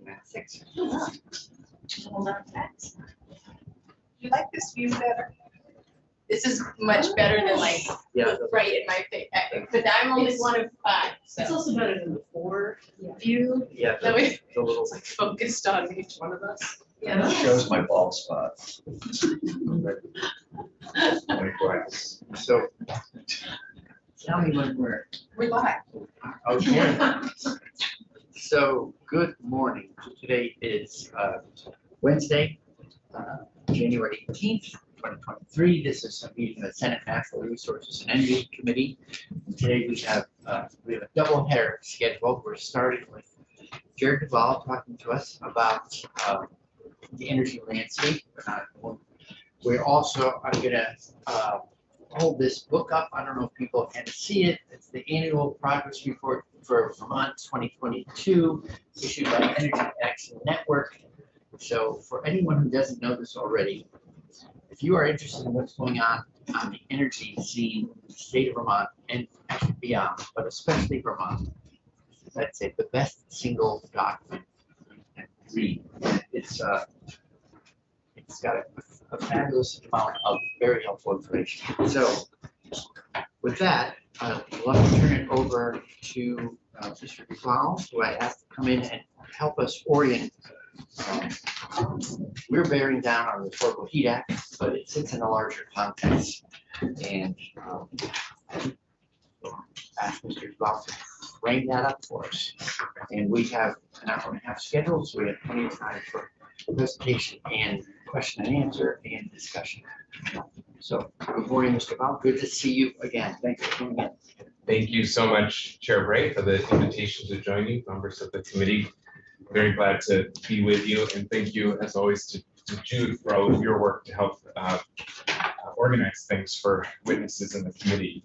1996. Hold on to that. You like this view better? This is much better than like Yeah. right in my face, but I'm only one of 5, It's so also better than the 4 view. Yeah. that way The little. it's like focused on each one of us. Yeah. Shows my bald spots. So. Tell me when we're. We live. Okay. So, good morning. Today is Wednesday, January 18th, 2023. This is a meeting of the Senate Natural Resources and Energy Committee. And today we have a double header scheduled. We're starting with Jared Duvall talking to us about the energy landscape. We're also, I'm gonna hold this book up. I don't know if people can see it. It's the annual progress report for Vermont 2022, issued by Energy Action Network. So for anyone who doesn't know this already, if you are interested in what's going on the energy scene in the state of Vermont and actually beyond, but especially Vermont, I'd say the best single document you can read. It's got a fabulous amount of very helpful information. So with that, I'd love to turn it over to Mr. Duvall, who I asked to come in and help us orient. We're bearing down on the Affordable Heat Act, but it sits in a larger context. And ask Mr. Duvall to frame that up for us. And we have an hour and a half scheduled, so we have plenty of time for presentation and question and answer and discussion. So good morning, Mr. Duvall. Good to see you again. Thanks for coming in. Thank you so much, Chair Bray, for the invitation to join you, members of the committee. Very glad to be with you, and thank you, as always, to Jude for all of your work to help organize things for witnesses in the committee.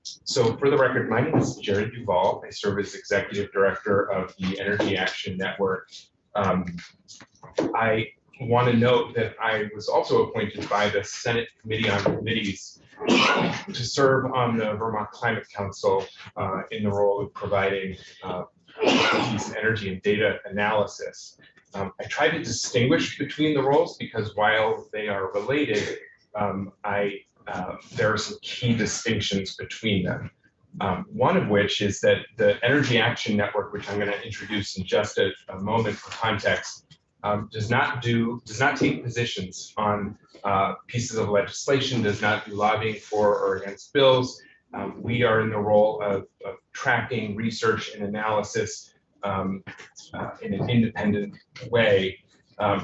So for the record, my name is Jared Duvall. I serve as Executive Director of the Energy Action Network. I want to note that I was also appointed by the Senate Committee on Committees to serve on the Vermont Climate Council in the role of providing energy and data analysis. I try to distinguish between the roles because while they are related, there are some key distinctions between them. One of which is that the Energy Action Network, which I'm going to introduce in just a moment for context, does not take positions on pieces of legislation, does not do lobbying for or against bills. We are in the role of tracking research and analysis in an independent way.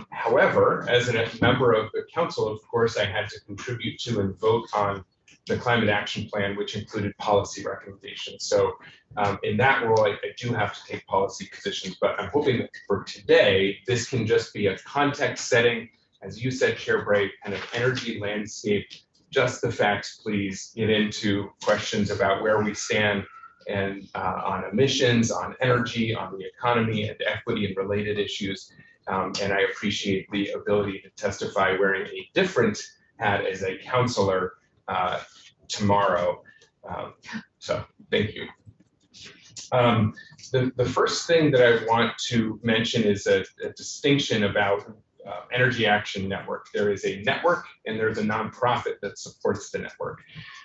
However, as a member of the council, of course, I had to contribute to and vote on the Climate Action Plan, which included policy recommendations. So in that role, I do have to take policy positions, but I'm hoping that for today, this can just be a context setting, as you said, Chair Bray, kind of energy landscape, just the facts, please, get into questions about where we stand and on emissions, on energy, on the economy and equity and related issues. And I appreciate the ability to testify wearing a different hat as a counselor tomorrow. So thank you. The first thing that I want to mention is a distinction about Energy Action Network. There is a network and there's a nonprofit that supports the network.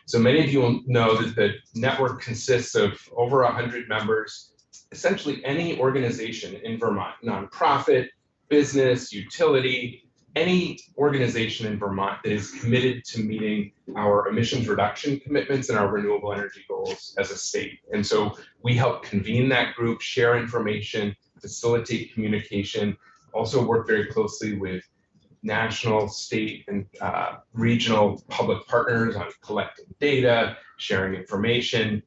So many of you will know that the network consists of over 100 members, essentially any organization in Vermont, nonprofit, business, utility, any organization in Vermont that is committed to meeting our emissions reduction commitments and our renewable energy goals as a state. And so we help convene that group, share information, facilitate communication, also work very closely with national, state, and regional public partners on collecting data, sharing information.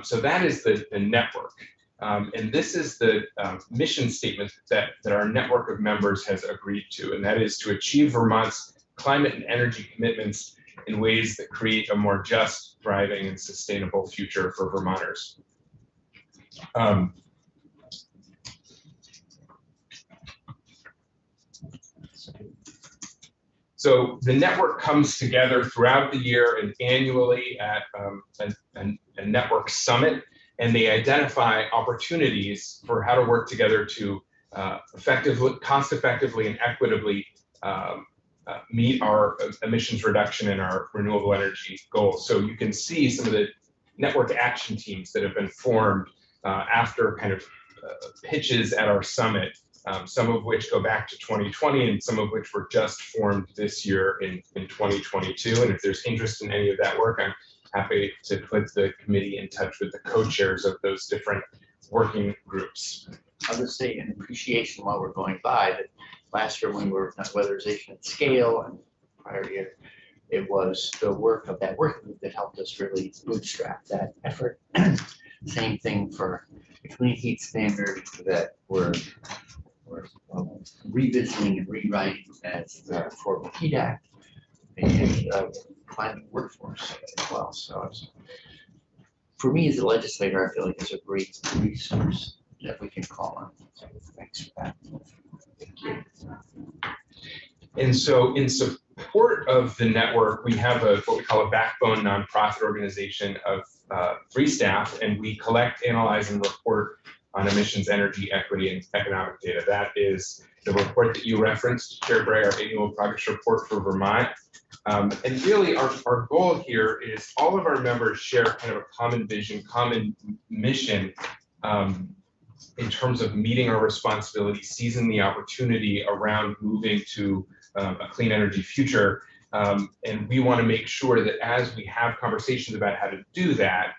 So that is the network. And this is the mission statement that our network of members has agreed to, and that is to achieve Vermont's climate and energy commitments in ways that create a more just, thriving, and sustainable future for Vermonters. So the network comes together throughout the year and annually at a network summit. and they identify opportunities for how to work together to effectively, cost effectively, and equitably meet our emissions reduction and our renewable energy goals. So you can see some of the network action teams that have been formed after kind of pitches at our summit, some of which go back to 2020 and some of which were just formed this year in 2022. And if there's interest in any of that work, I'm happy to put the committee in touch with the co-chairs of those different working groups. I'll just say an appreciation while we're going by that last year when we were on weatherization at scale and prior year, it was the work of that working group that helped us really bootstrap that effort. Same thing for the clean heat standard that we're revisiting and rewriting as the Affordable Heat Act and climate workforce as well. So for me as a legislator, I feel like it's a great resource that we can call on. So thanks for that. Thank you. And so in support of the network, we have what we call a backbone nonprofit organization of 3 staff, and we collect, analyze, and report on emissions, energy, equity, and economic data. That is the report that you referenced, Chair Bray, our annual progress report for Vermont. And really our goal here is all of our members share kind of a common vision, common mission in terms of meeting our responsibility, seizing the opportunity around moving to a clean energy future. And we want to make sure that as we have conversations about how to do that,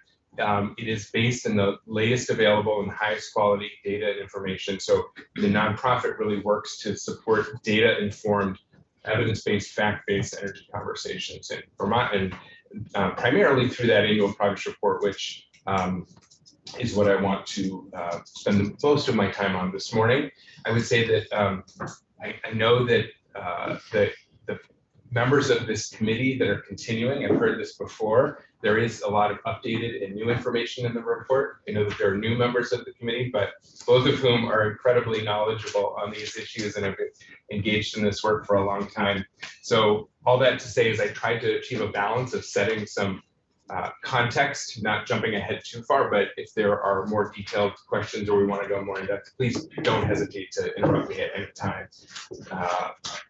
it is based in the latest available and highest quality data and information. So the nonprofit really works to support data-informed, evidence-based, fact-based energy conversations in Vermont, and primarily through that annual progress report, which is what I want to spend the most of my time on this morning. I would say that I know that the members of this committee that are continuing, I've heard this before, there is a lot of updated and new information in the report. I know that there are new members of the committee, but both of whom are incredibly knowledgeable on these issues and have been engaged in this work for a long time. So all that to say is I tried to achieve a balance of setting some context, not jumping ahead too far, but if there are more detailed questions or we want to go more in depth, please don't hesitate to interrupt me at any time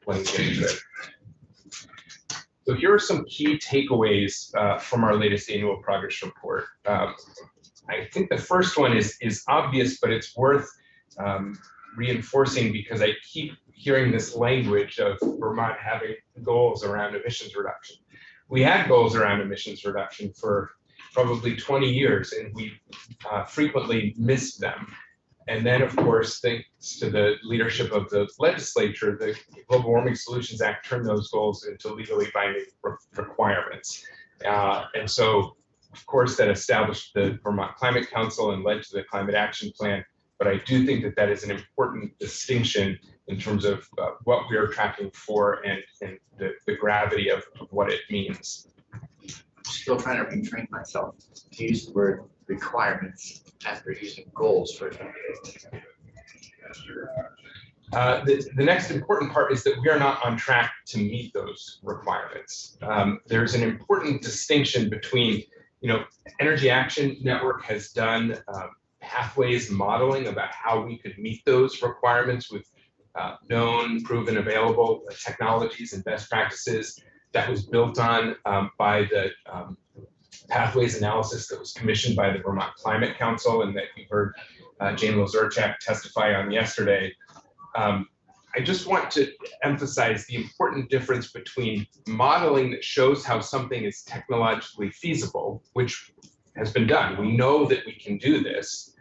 when we get into it. So here are some key takeaways from our latest annual progress report. I think the first one is obvious, but it's worth reinforcing because I keep hearing this language of Vermont having goals around emissions reduction. We had goals around emissions reduction for probably 20 years, and we frequently missed them. And then, of course, thanks to the leadership of the legislature, the Global Warming Solutions Act turned those goals into legally binding requirements. And so, of course, that established the Vermont Climate Council and led to the Climate Action Plan. But I do think that that is an important distinction in terms of what we are tracking for and the gravity of what it means. Still trying to retrain myself to use the word requirements after using goals for example. The next important part is that we are not on track to meet those requirements. There's an important distinction between, Energy Action Network has done pathways modeling about how we could meet those requirements with known, proven, available technologies and best practices. That was built on by the pathways analysis that was commissioned by the Vermont Climate Council and that we heard Jane Lozurchak testify on yesterday. I just want to emphasize the important difference between modeling that shows how something is technologically feasible, which has been done. We know that we can do this,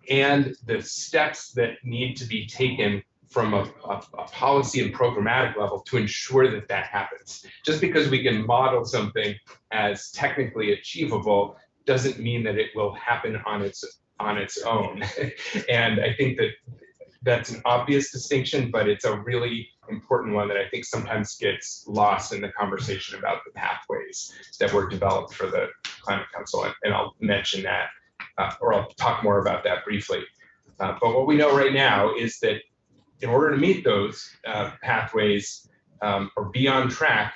and the steps that need to be taken from a policy and programmatic level to ensure that that happens. Just because we can model something as technically achievable doesn't mean that it will happen on its own. And I think that that's an obvious distinction, but it's a really important one that I think sometimes gets lost in the conversation about the pathways that were developed for the Climate Council. And I'll mention that, or I'll talk more about that briefly. But what we know right now is that in order to meet those pathways or be on track,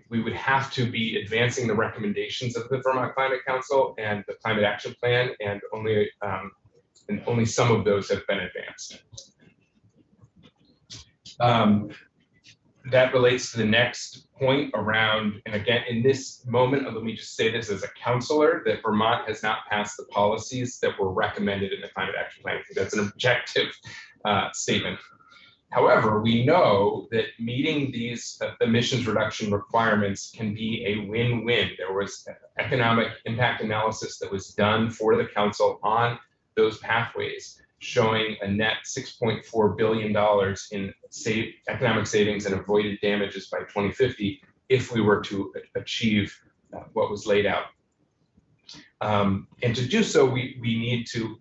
we would have to be advancing the recommendations of the Vermont Climate Council and the Climate Action Plan, and only some of those have been advanced. That relates to the next point around, and again, in this moment, let me just say this as a counselor, that Vermont has not passed the policies that were recommended in the Climate Action Plan. I think that's an objective statement. However, we know that meeting these emissions reduction requirements can be a win-win. There was economic impact analysis that was done for the council on those pathways, showing a net $6.4 billion in economic savings and avoided damages by 2050 if we were to achieve what was laid out. And to do so, we need to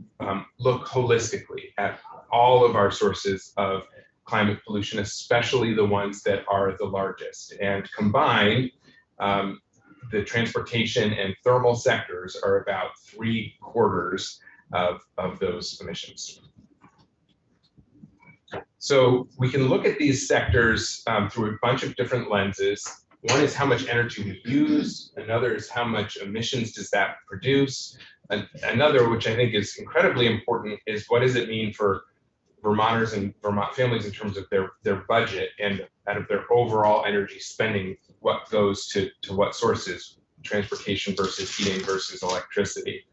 look holistically at all of our sources of climate pollution, especially the ones that are the largest. And combined, the transportation and thermal sectors are about 3/4 of those emissions. So we can look at these sectors through a bunch of different lenses. One is how much energy we use. Another is how much emissions does that produce. Another, which I think is incredibly important, is what does it mean for Vermonters and Vermont families in terms of their budget, and out of their overall energy spending, what goes to what sources, transportation versus heating versus electricity.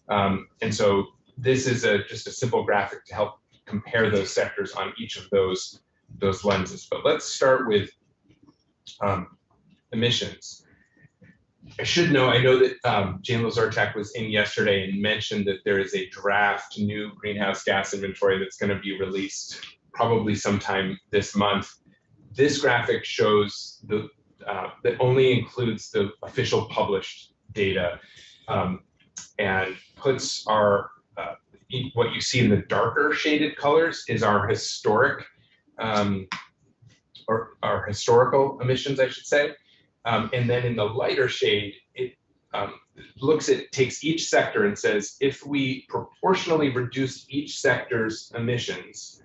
And so this is just a simple graphic to help compare those sectors on each of those lenses. But let's start with emissions. I know that Jane Lazarchak was in yesterday and mentioned that there is a draft new greenhouse gas inventory that's going to be released probably sometime this month. This graphic shows that only includes the official published data and puts our what you see in the darker shaded colors is our historic or our historical emissions, I should say. And then in the lighter shade, it takes each sector and says, if we proportionally reduce each sector's emissions,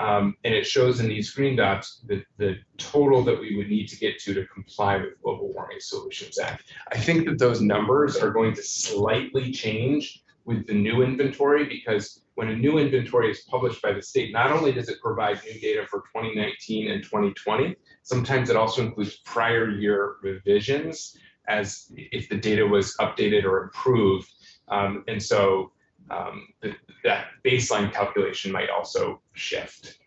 and it shows in these green dots the total that we would need to get to comply with Global Warming Solutions Act. I think that those numbers are going to slightly change with the new inventory, because when a new inventory is published by the state, not only does it provide new data for 2019 and 2020, sometimes it also includes prior year revisions as if the data was updated or improved. And so that baseline calculation might also shift.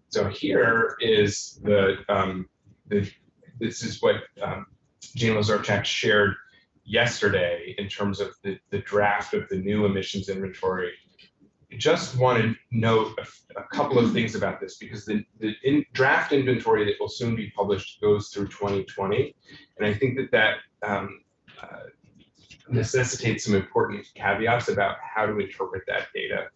So here is this is what Jane Lazarchak shared yesterday in terms of the draft of the new emissions inventory. Just want to note a couple of things about this, because the draft inventory that will soon be published goes through 2020. And I think that necessitates some important caveats about how to interpret that data.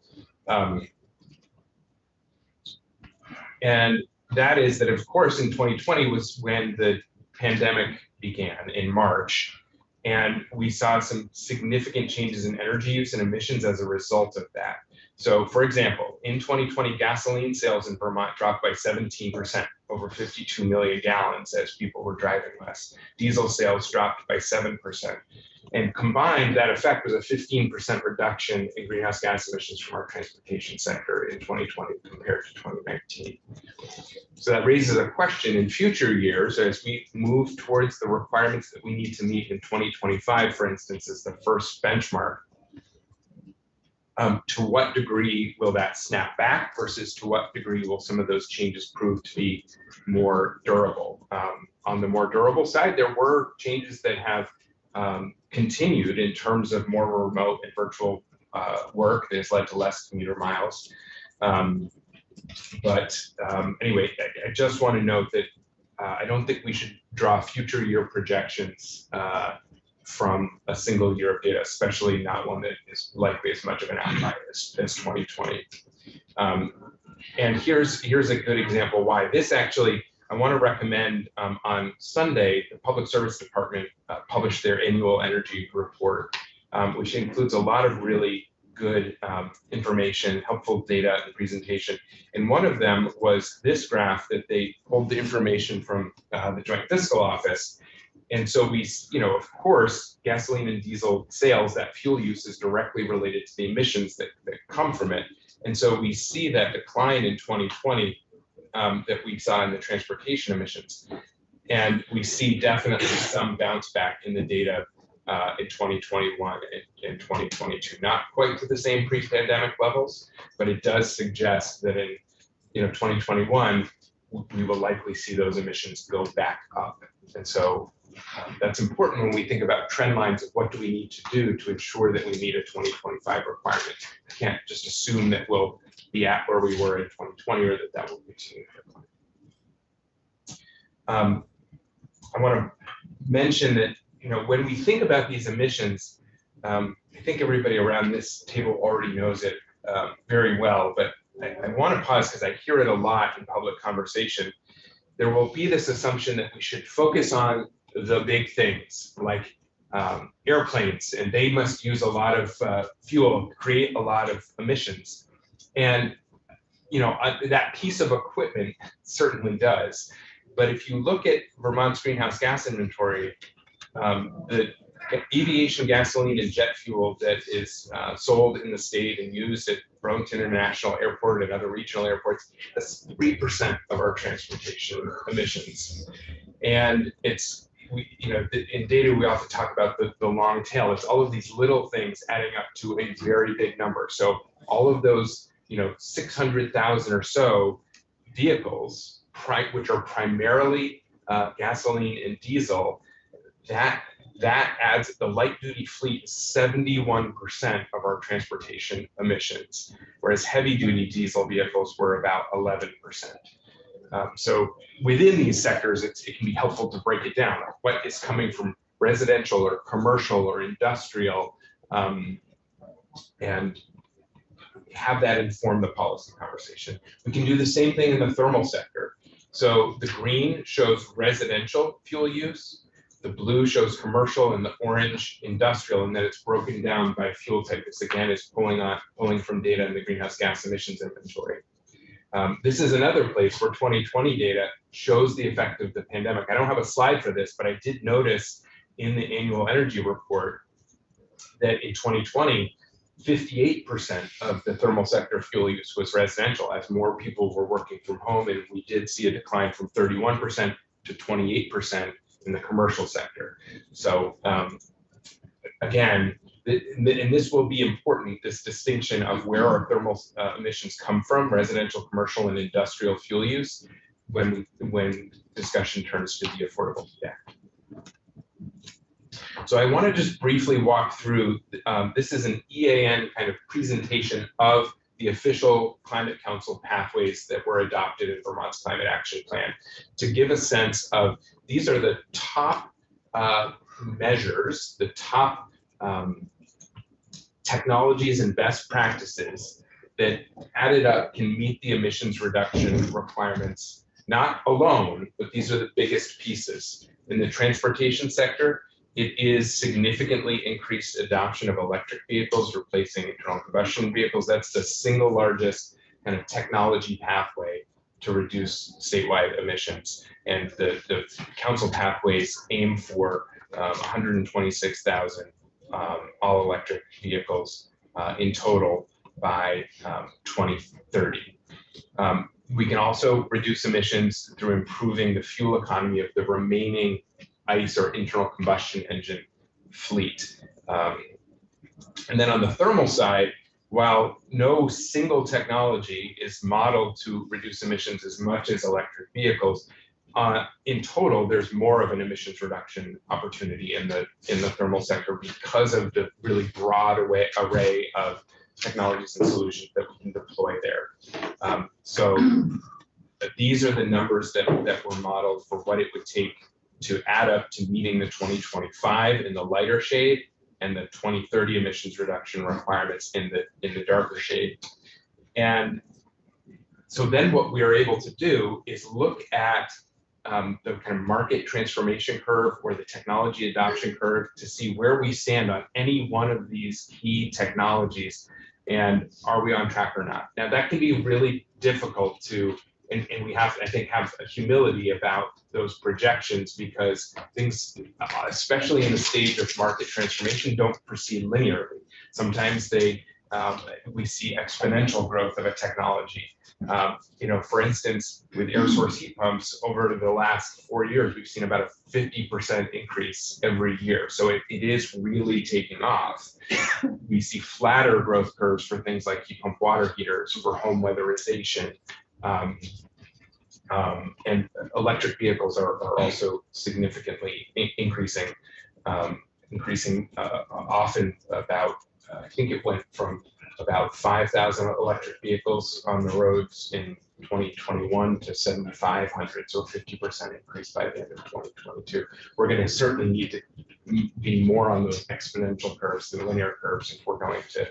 And that is that, of course, in 2020 was when the pandemic began in March. And we saw some significant changes in energy use and emissions as a result of that. So, for example, in 2020, gasoline sales in Vermont dropped by 17%, over 52 million gallons, as people were driving less. Diesel sales dropped by 7%. And combined, that effect was a 15% reduction in greenhouse gas emissions from our transportation sector in 2020 compared to 2019. So that raises a question in future years as we move towards the requirements that we need to meet in 2025, for instance, as the first benchmark. To what degree will that snap back versus to what degree will some of those changes prove to be more durable? On the more durable side, there were changes that have continued in terms of more remote and virtual work that has led to less commuter miles. Anyway, I just want to note that I don't think we should draw future year projections from a single year of data, especially not one that is likely as much of an outlier as 2020. And here's a good example why. This actually, I want to recommend on Sunday, the Public Service Department published their annual energy report, which includes a lot of really good information, helpful data and presentation. And one of them was this graph that they pulled the information from the Joint Fiscal Office. And so we, of course, gasoline and diesel sales, that fuel use is directly related to the emissions that come from it. And so we see that decline in 2020 that we saw in the transportation emissions. And we see definitely some bounce back in the data in 2021 and 2022, not quite to the same pre-pandemic levels, but it does suggest that in 2021, we will likely see those emissions go back up. And so that's important when we think about trend lines of what do we need to do to ensure that we meet a 2025 requirement. We can't just assume that we'll be at where we were in 2020 or that will continue to decline. I want to mention that when we think about these emissions, I think everybody around this table already knows it very well, but I want to pause because I hear it a lot in public conversation. There will be this assumption that we should focus on the big things like airplanes, and they must use a lot of fuel, create a lot of emissions. And that piece of equipment certainly does. But if you look at Vermont's greenhouse gas inventory, the aviation gasoline and jet fuel that is sold in the state and used at Burlington International Airport and other regional airports, that's 3% of our transportation emissions. And it's, in data, we often talk about the long tail. It's all of these little things adding up to a very big number. So all of those, 600,000 or so vehicles, which are primarily gasoline and diesel, that adds, the light duty fleet is 71% of our transportation emissions, whereas heavy duty diesel vehicles were about 11%. So within these sectors, it can be helpful to break it down. What is coming from residential or commercial or industrial, and have that inform the policy conversation. We can do the same thing in the thermal sector. So the green shows residential fuel use, the blue shows commercial, and the orange industrial, and then it's broken down by fuel type. This again is pulling from data in the greenhouse gas emissions inventory. This is another place where 2020 data shows the effect of the pandemic. I don't have a slide for this, but I did notice in the annual energy report that in 2020, 58% of the thermal sector fuel use was residential as more people were working from home, and we did see a decline from 31% to 28% in the commercial sector. So again, and this will be important, this distinction of where our thermal emissions come from, residential, commercial, and industrial fuel use, when discussion turns to the Affordable Heat Act. So I want to just briefly walk through, this is an EAN kind of presentation of the official Climate Council pathways that were adopted in Vermont's Climate Action Plan to give a sense of, these are the top measures, the top technologies and best practices that added up can meet the emissions reduction requirements, not alone, but these are the biggest pieces. In the transportation sector, it is significantly increased adoption of electric vehicles replacing internal combustion vehicles. That's the single largest kind of technology pathway to reduce statewide emissions. And the council pathways aim for 126,000 all electric vehicles in total by 2030. We can also reduce emissions through improving the fuel economy of the remaining ICE or internal combustion engine fleet. And then on the thermal side, while no single technology is modeled to reduce emissions as much as electric vehicles, in total, there's more of an emissions reduction opportunity in the thermal sector because of the really broad array of technologies and solutions that we can deploy there. So these are the numbers that were modeled for what it would take to add up to meeting the 2025 in the lighter shade and the 2030 emissions reduction requirements in the darker shade. And so then what we are able to do is look at the kind of market transformation curve or the technology adoption curve to see where we stand on any one of these key technologies And are we on track or not? Now, that can be really difficult to, and we have, I think, have a humility about those projections, because things, especially in the stage of market transformation, don't proceed linearly. Sometimes we see exponential growth of a technology. For instance, with air source heat pumps, over the last 4 years, we've seen about a 50% increase every year. So it is really taking off. We see flatter growth curves for things like heat pump water heaters, for home weatherization. And electric vehicles are also significantly increasing, often about, I think it went from about 5,000 electric vehicles on the roads in 2021 to 7,500, so a 50% increase by the end of 2022. We're going to certainly need to be more on those exponential curves than linear curves if we're going to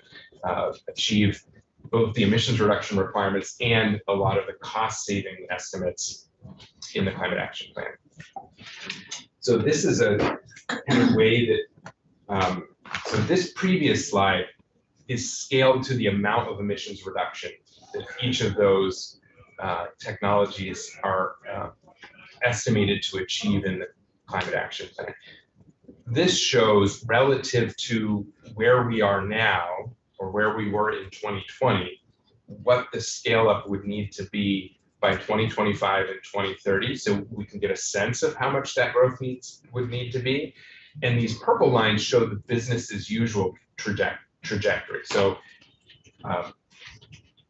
achieve both the emissions reduction requirements and a lot of the cost saving estimates in the climate action plan. So this is a kind of way that, so this previous slide is scaled to the amount of emissions reduction that each of those technologies are estimated to achieve in the climate action plan. This shows relative to where we are now, or where we were in 2020, what the scale up would need to be by 2025 and 2030, so we can get a sense of how much that growth would need to be. And these purple lines show the business as usual trajectory. So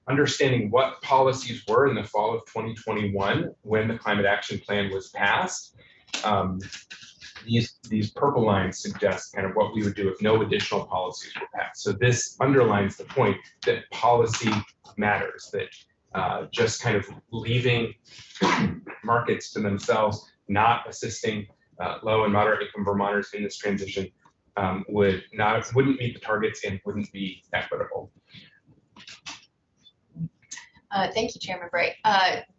understanding what policies were in the fall of 2021 when the climate action plan was passed, these purple lines suggest kind of what we would do if no additional policies were passed. So this underlines the point that policy matters, that just kind of leaving markets to themselves, not assisting low and moderate income Vermonters in this transition wouldn't meet the targets and wouldn't be equitable. Thank you, Chairman Bright.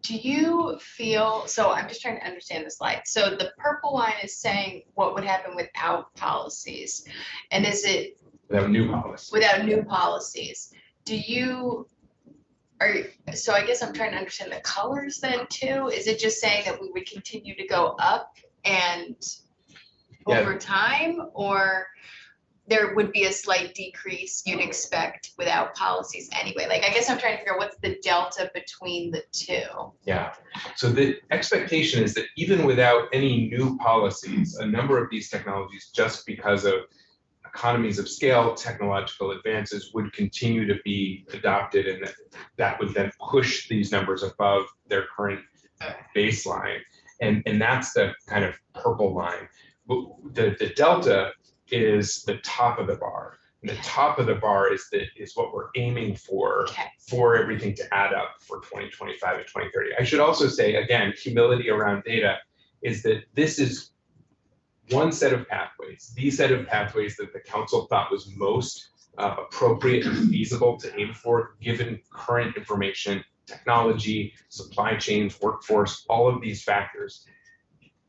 Do you feel, so I'm just trying to understand the slide. So the purple line is saying what would happen without policies. And is it? Without new policies. Without new policies. So I guess I'm trying to understand the colors then too. Is it just saying that we would continue to go up and over time, or there would be a slight decrease you'd expect without policies anyway? Like, I guess I'm trying to figure out what's the delta between the two. Yeah, so the expectation is that even without any new policies, a number of these technologies, just because of economies of scale, technological advances, would continue to be adopted, and that would then push these numbers above their current baseline. And that's the kind of purple line. The delta is the top of the bar. And the top of the bar is what we're aiming for, for everything to add up for 2025 and 2030. I should also say, again, humility around data is that this is one set of pathways, the set of pathways that the council thought was most appropriate and feasible to aim for, given current information, technology, supply chains, workforce, all of these factors.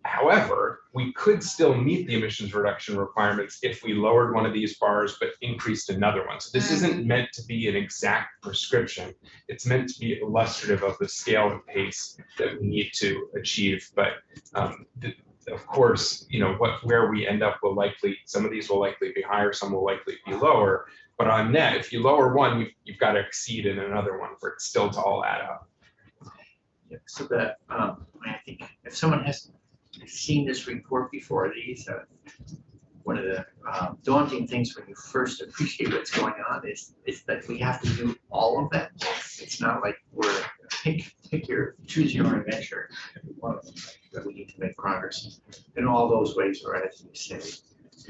However, we could still meet the emissions reduction requirements if we lowered one of these bars but increased another one. So this isn't meant to be an exact prescription. It's meant to be illustrative of the scale and pace that we need to achieve. But of course, where we end up will likely, some of these will likely be higher, some will likely be lower. But on net, if you lower one, you've got to exceed in another one for it still to all add up. Yeah, so that I think if someone has seen this report before, one of the daunting things when you first appreciate what's going on is that we have to do all of that. It's not like we're choose your own adventure. One of them, that we need to make progress in all those ways, or as you say,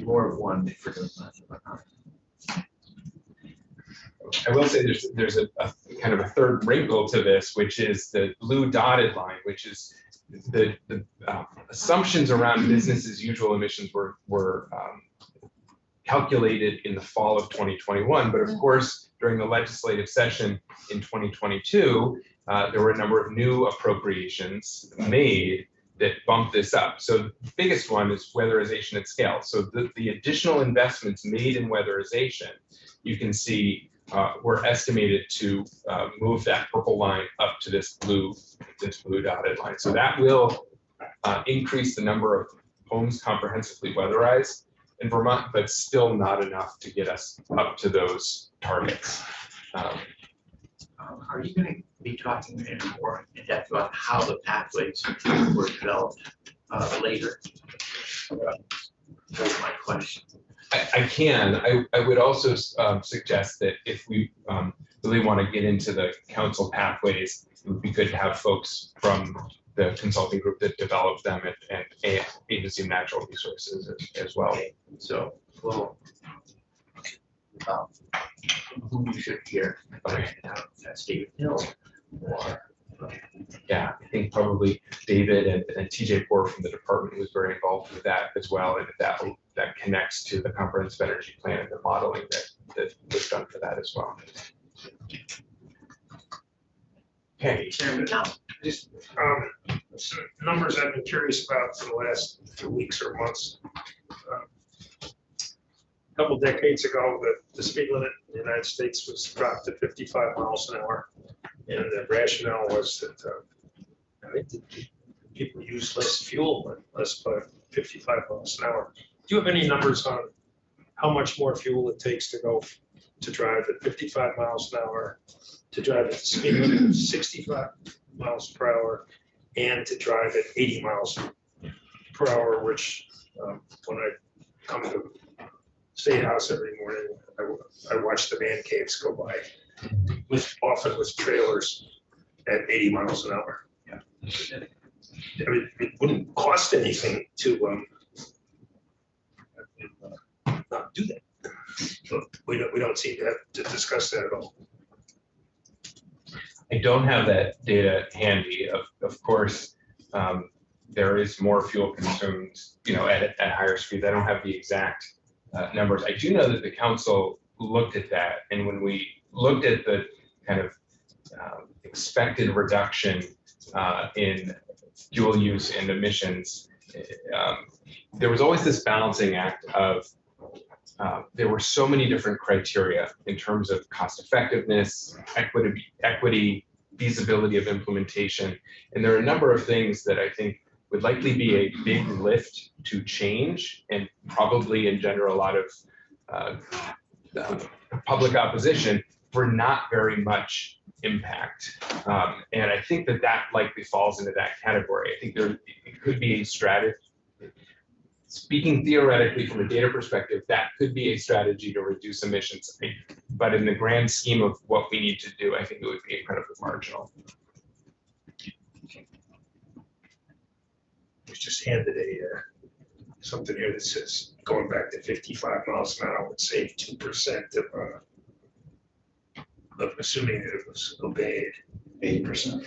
more of one if we're doing less of another. I will say there's a kind of a third wrinkle to this, which is the blue dotted line, which is the assumptions around business as usual emissions were calculated in the fall of 2021. But of course, during the legislative session in 2022, there were a number of new appropriations made that bumped this up. So the biggest one is weatherization at scale. So the additional investments made in weatherization, you can see were estimated to move that purple line up to this blue dotted line. So that will increase the number of homes comprehensively weatherized in Vermont, but still not enough to get us up to those targets. Are you going to be talking in more in depth about how the pathways were developed later? That's my question. I can. I would also suggest that if we really want to get into the council pathways, it would be good to have folks from the consulting group that developed them and Agency of Natural Resources as well. Okay, so we'll who you should hear, that's David Hill or Yeah, I think probably David and TJ Poor from the department was very involved with that as well, and that connects to the comprehensive energy plan and the modeling that was done for that as well. Okay. Chairman Tom. Just some numbers I've been curious about for the last few weeks or months. A couple decades ago, the speed limit in the United States was dropped to 55 miles an hour. And the rationale was that I think that people use less fuel and less by 55 miles an hour. Do you have any numbers on how much more fuel it takes to drive at 55 miles an hour, to drive at the speed limit of 65 miles per hour, and to drive at 80 miles per hour, which when I come to State House every morning, I watch the man caves go by, often with trailers at 80 miles an hour. Yeah. I mean, it wouldn't cost anything to not do that. But we don't seem to have to discuss that at all. I don't have that data handy. Of course, there is more fuel consumed, at higher speeds. I don't have the exact numbers. I do know that the council looked at that, and when we looked at the kind of expected reduction in fuel use and emissions, there was always this balancing act of there were so many different criteria in terms of cost effectiveness, equity, feasibility of implementation. And there are a number of things that I think would likely be a big lift to change and probably engender a lot of public opposition for not very much impact. And I think that likely falls into that category. I think it could be a strategy. Speaking theoretically from a data perspective, that could be a strategy to reduce emissions. But in the grand scheme of what we need to do, I think it would be incredibly marginal. I was just handed something here that says going back to 55 miles an hour would save 2% of assuming that it was obeyed. 8%.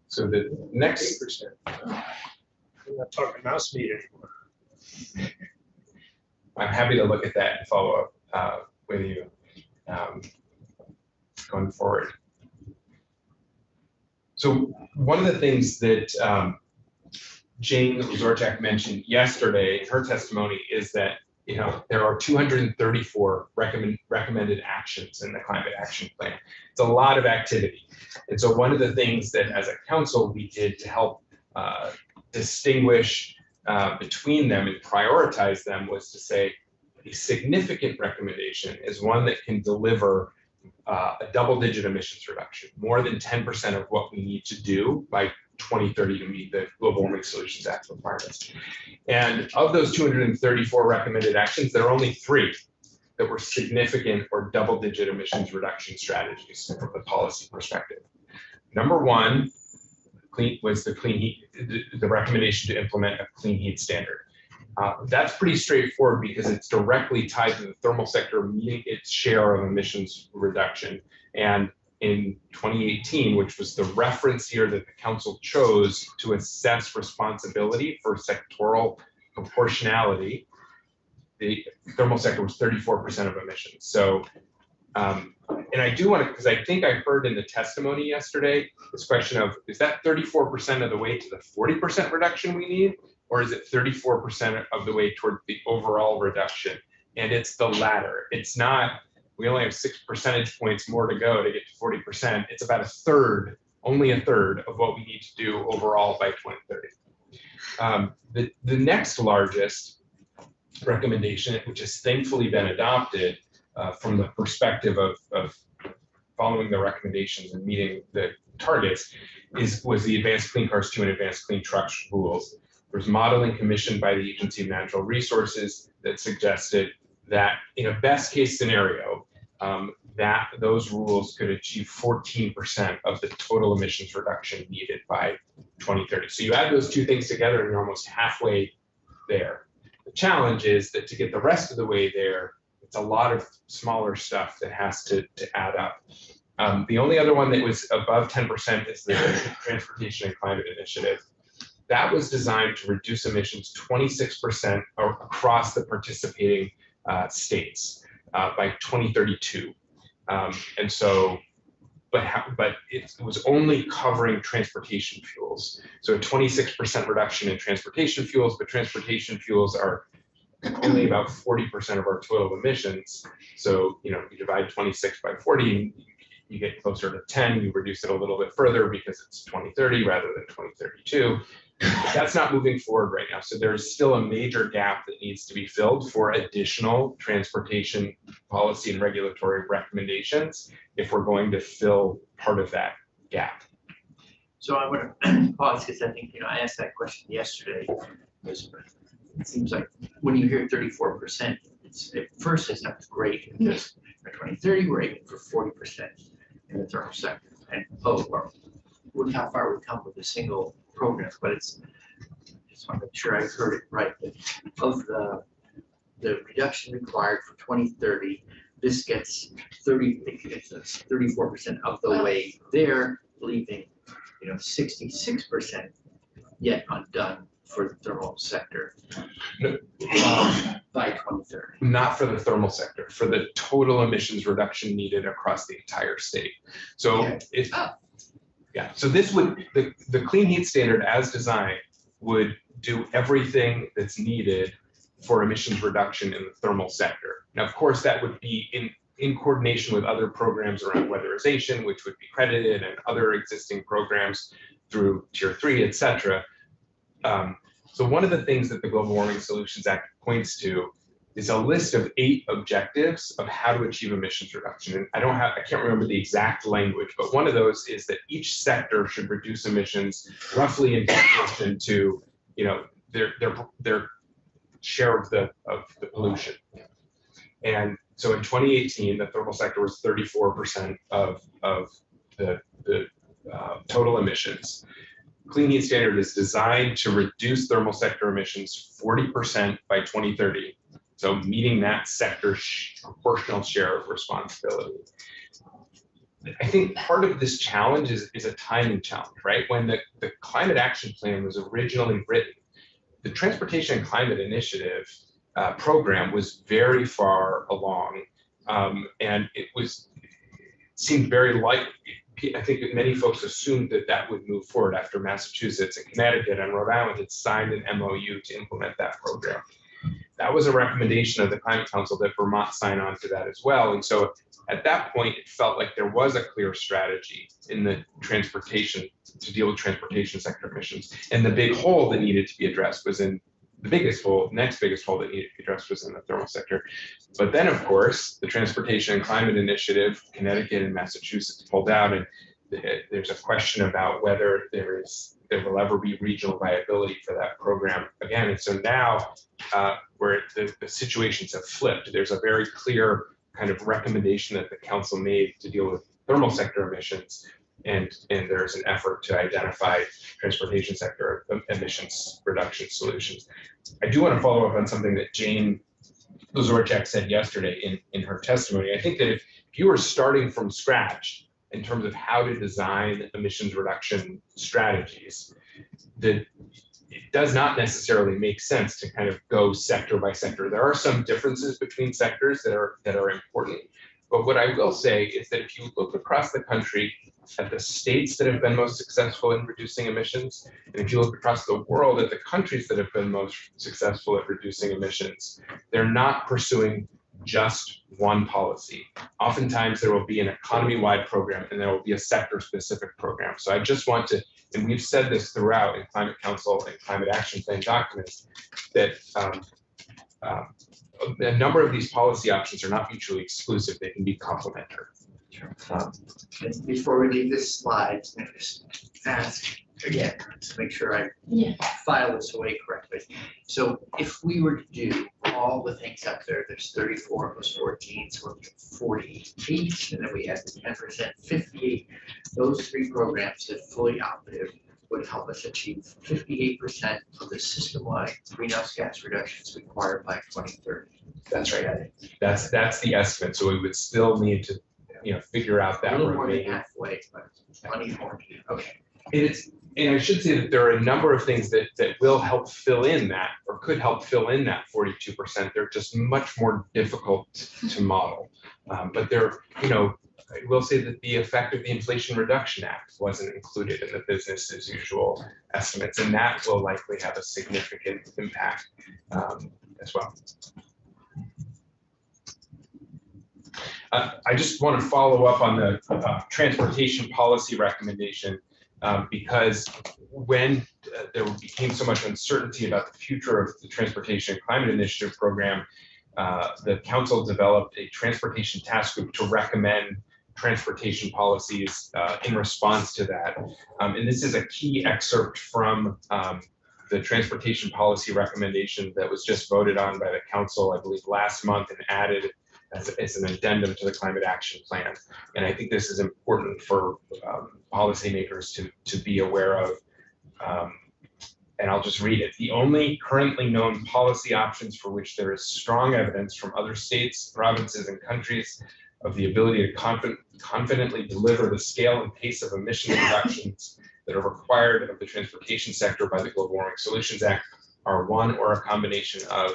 So the next 8%. We're not talking mouse meat anymore. I'm happy to look at that and follow up with you going forward. So one of the things that Jane Zorczak mentioned yesterday in her testimony is that there are 234 recommended actions in the climate action plan. It's a lot of activity. And so one of the things that as a council we did to help distinguish between them and prioritize them was to say a significant recommendation is one that can deliver a double-digit emissions reduction, more than 10% of what we need to do by 2030 to meet the Global Warming Solutions Act requirements. And of those 234 recommended actions, there are only 3 that were significant or double-digit emissions reduction strategies from the policy perspective. Number 1 was the recommendation to implement a clean heat standard. That's pretty straightforward because it's directly tied to the thermal sector meeting its share of emissions reduction. And in 2018, which was the reference year that the council chose to assess responsibility for sectoral proportionality, the thermal sector was 34% of emissions. So, and I do want to, because I think I heard in the testimony yesterday, this question of, is that 34% of the way to the 40% reduction we need? or is it 34% of the way toward the overall reduction? And it's the latter. It's not, we only have 6 percentage points more to go to get to 40%. It's about a third, only a third of what we need to do overall by 2030. The next largest recommendation, which has thankfully been adopted from the perspective of following the recommendations and meeting the targets, was the Advanced Clean Cars 2 and Advanced Clean Trucks rules. There's modeling commissioned by the Agency of Natural Resources that suggested that in a best case scenario, that those rules could achieve 14% of the total emissions reduction needed by 2030. So you add those two things together and you're almost halfway there. The challenge is that to get the rest of the way there, it's a lot of smaller stuff that has to add up. The only other one that was above 10% is the Transportation and Climate Initiative. That was designed to reduce emissions 26% across the participating states by 2032. And so, but it was only covering transportation fuels. So a 26% reduction in transportation fuels, but transportation fuels are only about 40% of our total emissions. So, you divide 26 by 40, you get closer to 10, you reduce it a little bit further because it's 2030 rather than 2032. But that's not moving forward right now. So there's still a major gap that needs to be filled for additional transportation policy and regulatory recommendations if we're going to fill part of that gap. So I want to pause because I think, I asked that question yesterday. It seems like when you hear 34%, at first it sounds great because by 2030 we're aiming for 40% in the thermal sector. And look how far we've come with a single program, but just want to make sure I heard it right. That of the reduction required for 2030, this gets 34% of the way there, leaving 66% yet undone for the thermal sector by 2030. Not for the thermal sector, for the total emissions reduction needed across the entire state. So yeah, so this would, the clean heat standard as designed would do everything that's needed for emissions reduction in the thermal sector. Now, of course, that would be in coordination with other programs around weatherization, which would be credited, and other existing programs through Tier 3, et cetera. So one of the things that the Global Warming Solutions Act points to is a list of 8 objectives of how to achieve emissions reduction. And I can't remember the exact language, but one of those is that each sector should reduce emissions roughly in proportion to, their share of the pollution. And so in 2018, the thermal sector was 34% of the total emissions. Clean Heat Standard is designed to reduce thermal sector emissions 40% by 2030. So meeting that sector's proportional share of responsibility. I think part of this challenge is a timing challenge, right? When the Climate Action Plan was originally written, the Transportation and Climate Initiative program was very far along, and it seemed very likely. I think that many folks assumed that would move forward after Massachusetts and Connecticut and Rhode Island had signed an MOU to implement that program. That was a recommendation of the Climate Council that Vermont sign on to that as well. And so at that point, it felt like there was a clear strategy in the transportation to deal with transportation sector emissions. And the big hole that needed to be addressed was in the next biggest hole that needed to be addressed was in the thermal sector. But then, of course, the Transportation and Climate Initiative, Connecticut and Massachusetts pulled out, and there's a question about whether there will ever be regional viability for that program again. And so now, where the situations have flipped, there's a very clear kind of recommendation that the council made to deal with thermal sector emissions, and there's an effort to identify transportation sector emissions reduction solutions. I do want to follow up on something that Jane Lazorchak said yesterday in her testimony. I think that if you were starting from scratch in terms of how to design emissions reduction strategies, that it does not necessarily make sense to kind of go sector by sector. There are some differences between sectors that are important. But what I will say is that if you look across the country at the states that have been most successful in reducing emissions, and if you look across the world at the countries that have been most successful at reducing emissions, they're not pursuing just one policy. Oftentimes there will be an economy-wide program and there will be a sector-specific program. So I just want to, and we've said this throughout in Climate Council and Climate Action Plan documents, that a number of these policy options are not mutually exclusive, they can be complementary. And before we leave this slide, I'm gonna just ask again to make sure I file this away correctly. So if we were to do all the things up there, there's 34 plus 14, so we're 48, and then we have the 10%, 58. Those three programs, if fully operative, would help us achieve 58% of the system-wide greenhouse gas reductions required by 2030. That's right. That's the estimate. So we would still need to, figure out that A little more than remaining. halfway, but plenty more. Okay. And I should say that there are a number of things that will help fill in that, or could help fill in that 42%. They're just much more difficult to model. But I will say that the effect of the Inflation Reduction Act wasn't included in the business as usual estimates, and that will likely have a significant impact as well. I just want to follow up on the transportation policy recommendation because when there became so much uncertainty about the future of the Transportation and Climate Initiative program, the council developed a transportation task group to recommend transportation policies in response to that. And this is a key excerpt from the transportation policy recommendation that was just voted on by the council, I believe, last month and added as an addendum to the climate action plan. And I think this is important for policymakers to be aware of. And I'll just read it. The only currently known policy options for which there is strong evidence from other states, provinces, and countries of the ability to confidently deliver the scale and pace of emission reductions that are required of the transportation sector by the Global Warming Solutions Act are one or a combination of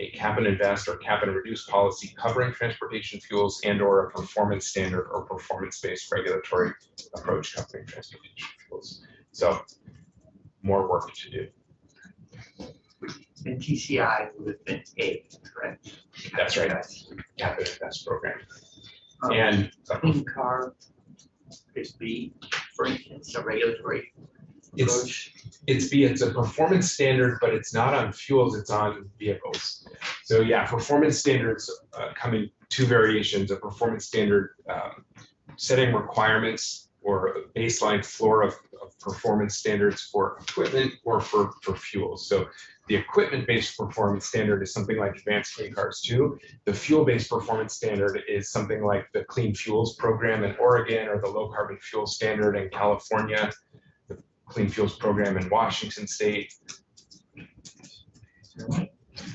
a cap and invest or cap and reduce policy covering transportation fuels and or a performance standard or performance-based regulatory approach covering transportation fuels. So more work to do. And TCI would have been A, correct? That's right. Cap and invest program. Um, And Clean car is B, for instance, a regulatory approach. it's a performance standard, but it's not on fuels, it's on vehicles. So yeah, performance standards come in two variations: a performance standard setting requirements or a baseline floor of performance standards for equipment or for fuels. So the equipment-based performance standard is something like Advanced Clean Cars 2. The fuel-based performance standard is something like the Clean Fuels program in Oregon or the Low Carbon Fuel Standard in California, the Clean Fuels program in Washington State.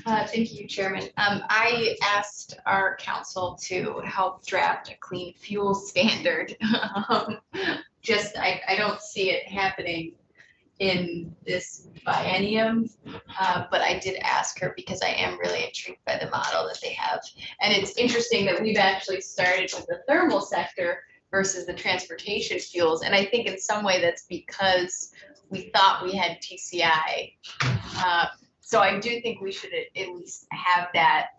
Thank you, Chairman. I asked our council to help draft a clean fuel standard. I don't see it happening in this biennium, but I did ask her because I am really intrigued by the model that they have. And it's interesting that we've actually started with the thermal sector versus the transportation fuels. And I think in some way that's because we thought we had TCI. So I do think we should at least have that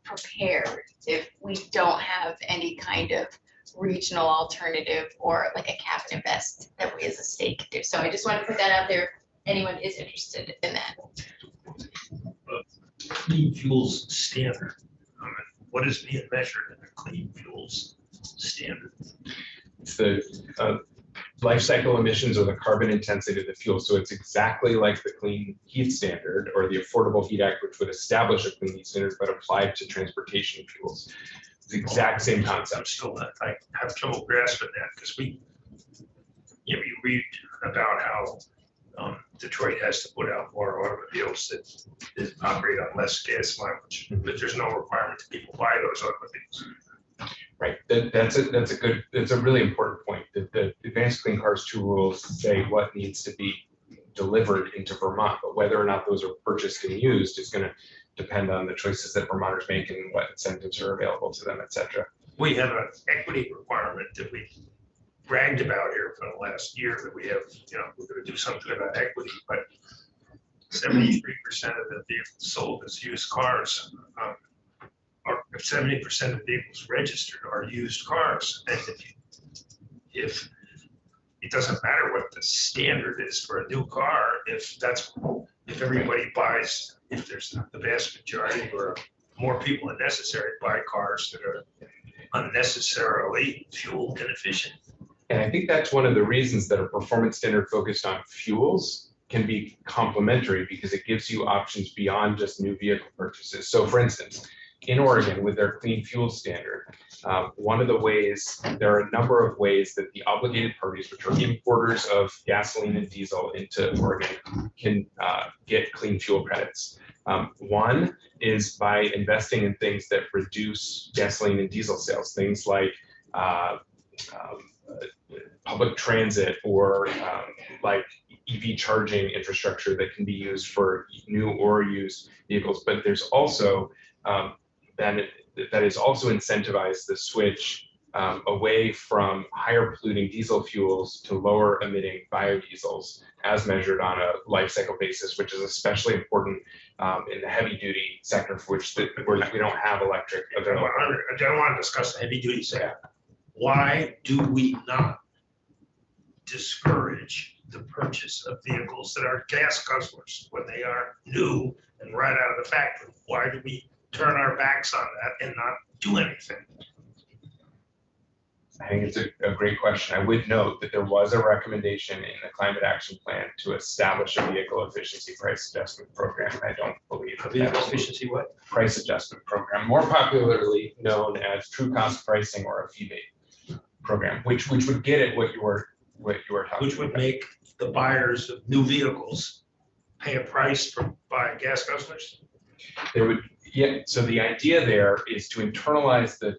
prepared if we don't have any kind of regional alternative or like a cap and invest that we as a state could do. So I just want to put that out there. If anyone is interested in that. Clean fuels standard. What is being measured in a clean fuels standard? It's the life cycle emissions or the carbon intensity of the fuel. So it's exactly like the Clean Heat Standard or the Affordable Heat Act, which would establish a clean heat standard, but applied to transportation fuels. It's the exact same concept. I have trouble grasping that because you read about how Detroit has to put out more automobiles that operate on less gas mileage, but there's no requirement that people buy those automobiles. Right, that's a really important point. The Advanced Clean Cars 2 rules say what needs to be delivered into Vermont, but whether or not those are purchased and used is going to depend on the choices that Vermonters make and what incentives are available to them, et cetera. We have an equity requirement that we bragged about here for the last year that we have, we're gonna do something about equity, but 73% of the vehicles sold as used cars, or 70% of vehicles registered are used cars. And if it doesn't matter what the standard is for a new car, if everybody buys, if there's the vast majority or more people than necessary buy cars that are unnecessarily fuel inefficient. And I think that's one of the reasons that a performance standard focused on fuels can be complementary, because it gives you options beyond just new vehicle purchases. So for instance, in Oregon with their clean fuel standard, one of the ways, there are a number of ways that the obligated parties, which are importers of gasoline and diesel into Oregon, can get clean fuel credits. One is by investing in things that reduce gasoline and diesel sales, things like public transit or like EV charging infrastructure that can be used for new or used vehicles. But there's also that is also incentivized the switch away from higher polluting diesel fuels to lower emitting biodiesels as measured on a life cycle basis, which is especially important in the heavy duty sector for which we don't have electric available. I don't want to discuss the heavy duty sector. Why do we not discourage the purchase of vehicles that are gas guzzlers when they are new and right out of the factory? Why do we turn our backs on that and not do anything? I think it's a great question. I would note that there was a recommendation in the Climate Action Plan to establish a vehicle efficiency price adjustment program. I don't believe A vehicle efficiency what? price adjustment program, more popularly known as true cost pricing or a fee-based program, which would get at what you were talking Which would about. make the buyers of new vehicles pay a price for buying gas guzzlers? There would, yeah, so the idea there is to internalize the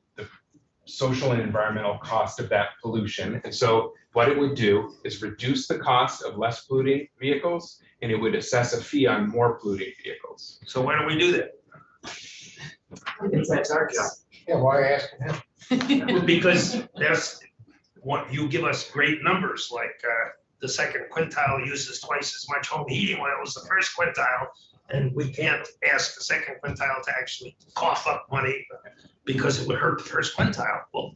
social and environmental cost of that pollution. And so what it would do is reduce the cost of less polluting vehicles, and it would assess a fee on more polluting vehicles. So why don't we do that? That's our job. Yeah, why are you asking him? Because that's what you give us great numbers, like the second quintile uses twice as much home heating oil as the first quintile, and we can't ask the second quintile to actually cough up money because it would hurt the first quintile. Well,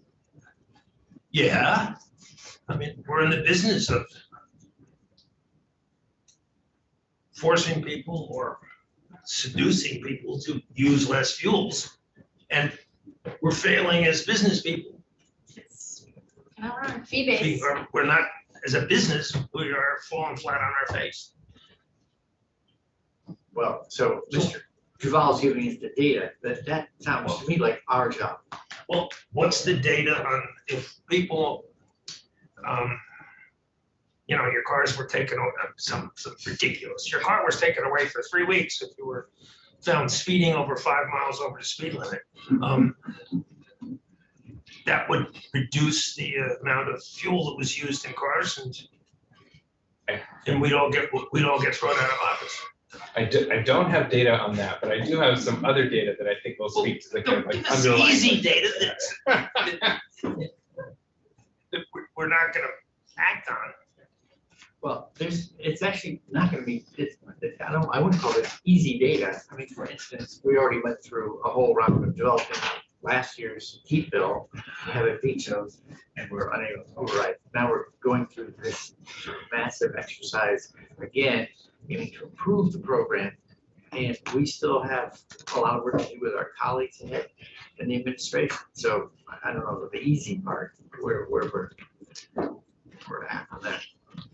yeah, I mean, we're in the business of forcing people or seducing people to use less fuels, and we're failing as business people. Fee-based. We're not, as a business, we are falling flat on our face. Well, so Mr. Duval's giving us the data, but that sounds to me like our job. Well, what's the data on if people, your cars were taken, some ridiculous, your car was taken away for 3 weeks if you were found speeding over 5 miles over the speed limit. That would reduce the amount of fuel that was used in cars, and we'd all get thrown out of office. I don't have data on that, but I do have some other data that I think will speak to the kind of like Give us underlying. easy data that we're not gonna act on. Well, it's actually not gonna be, I wouldn't call it easy data. I mean, for instance, we already went through a whole round of developing last year's heat bill, we have it vetoed, and we're unable to override. Now we're going through this sort of massive exercise again, aiming to improve the program. And we still have a lot of work to do with our colleagues in it and the administration. So I don't know the easy part, where we're at on that.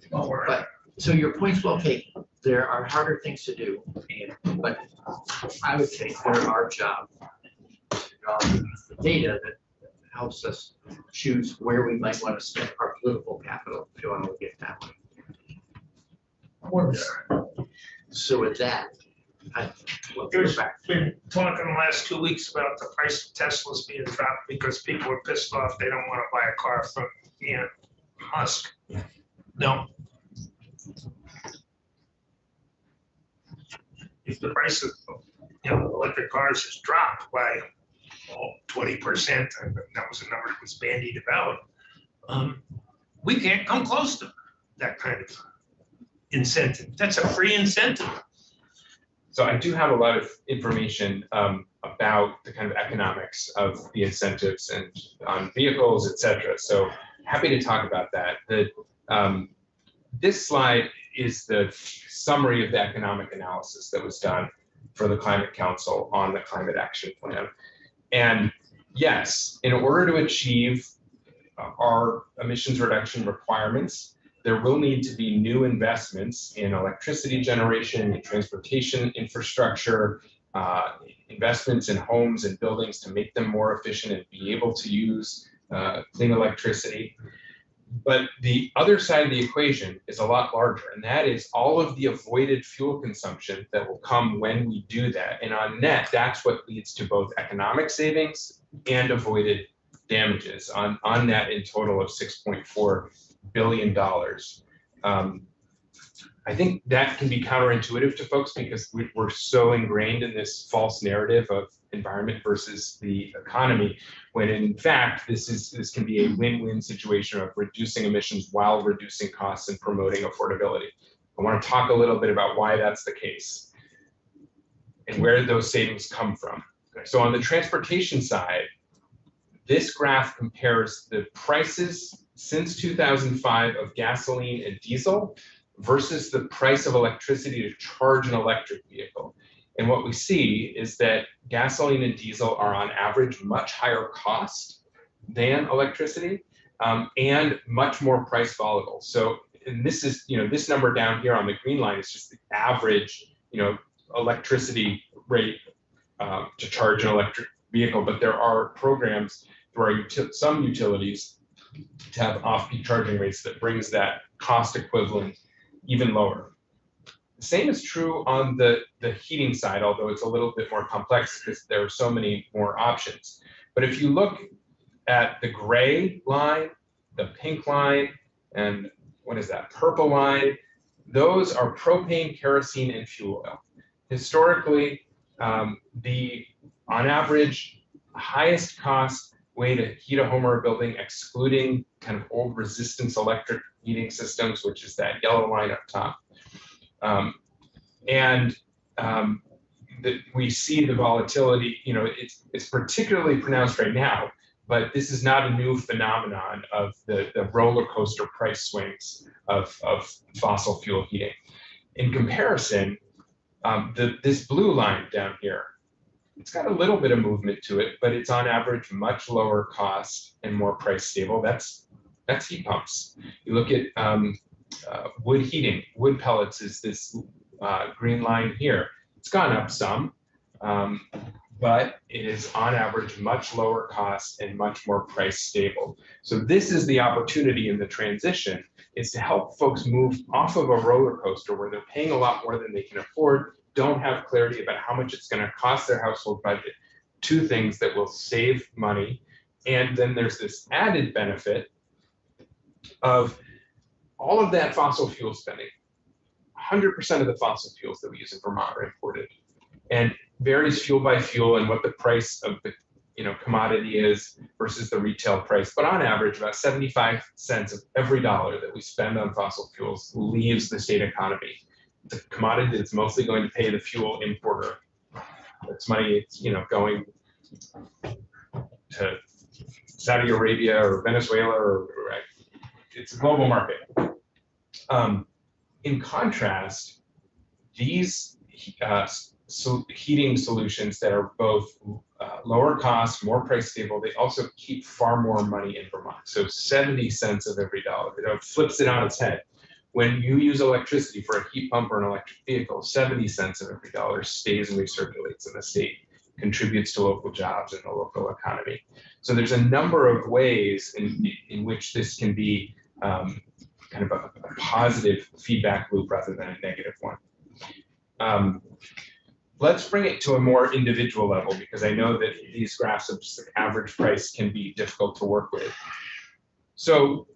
But so your point's well taken. There are harder things to do, but I would say they're our job. The data that helps us choose where we might want to spend our political capital, if you want to look at it that way. So with that, we'll go There's back. been talking the last 2 weeks about the price of Teslas being dropped because people are pissed off. They don't want to buy a car from Elon Musk. No. If the price of electric cars has dropped by 20%, that was a number that was bandied about. we can't come close to that kind of incentive. That's a free incentive. So I do have a lot of information about the kind of economics of the incentives and on vehicles, et cetera. So happy to talk about that. This slide is the summary of the economic analysis that was done for the Climate Council on the Climate Action Plan. And yes, in order to achieve our emissions reduction requirements, there will need to be new investments in electricity generation, in transportation infrastructure, investments in homes and buildings to make them more efficient and be able to use clean electricity. But the other side of the equation is a lot larger, and that is all of the avoided fuel consumption that will come when we do that. And on net, that's what leads to both economic savings and avoided damages on net in total of $6.4 billion. I think that can be counterintuitive to folks because we're so ingrained in this false narrative of environment versus the economy, when in fact, this can be a win-win situation of reducing emissions while reducing costs and promoting affordability. I want to talk a little bit about why that's the case and where those savings come from. So on the transportation side, this graph compares the prices since 2005 of gasoline and diesel versus the price of electricity to charge an electric vehicle. And what we see is that gasoline and diesel are on average much higher cost than electricity and much more price volatile. So, and this is, this number down here on the green line is just the average, electricity rate to charge an electric vehicle. But there are programs through some utilities to have off-peak charging rates that brings that cost equivalent even lower. The same is true on the heating side, although it's a little bit more complex because there are so many more options. But if you look at the gray line, the pink line, and what is that, purple line, those are propane, kerosene, and fuel oil. Historically, on average, highest cost way to heat a home or a building, excluding kind of old resistance electric heating systems, which is that yellow line up top. We see the volatility, it's particularly pronounced right now, but this is not a new phenomenon of the roller coaster price swings of fossil fuel heating. In comparison, this blue line down here, it's got a little bit of movement to it, but it's on average much lower cost and more price stable. That's heat pumps. You look at wood heating, wood pellets is this green line here. It's gone up some, but it is on average much lower cost and much more price stable. So this is the opportunity in the transition, is to help folks move off of a roller coaster where they're paying a lot more than they can afford, don't have clarity about how much it's going to cost their household budget, to things that will save money. And then there's this added benefit of all of that fossil fuel spending. 100% of the fossil fuels that we use in Vermont are imported, and varies fuel by fuel and what the price of the commodity is versus the retail price. But on average, about 75 cents of every dollar that we spend on fossil fuels leaves the state economy. It's a commodity that's mostly going to pay the fuel importer. It's money, going to Saudi Arabia or Venezuela, or it's a global market. In contrast, these heating solutions that are both lower cost, more price stable, they also keep far more money in Vermont. So 70 cents of every dollar. It flips it on its head. When you use electricity for a heat pump or an electric vehicle, 70 cents of every dollar stays and recirculates in the state, contributes to local jobs and the local economy. So there's a number of ways in which this can be kind of a positive feedback loop rather than a negative one. Let's bring it to a more individual level, because I know that these graphs of just the average price can be difficult to work with. So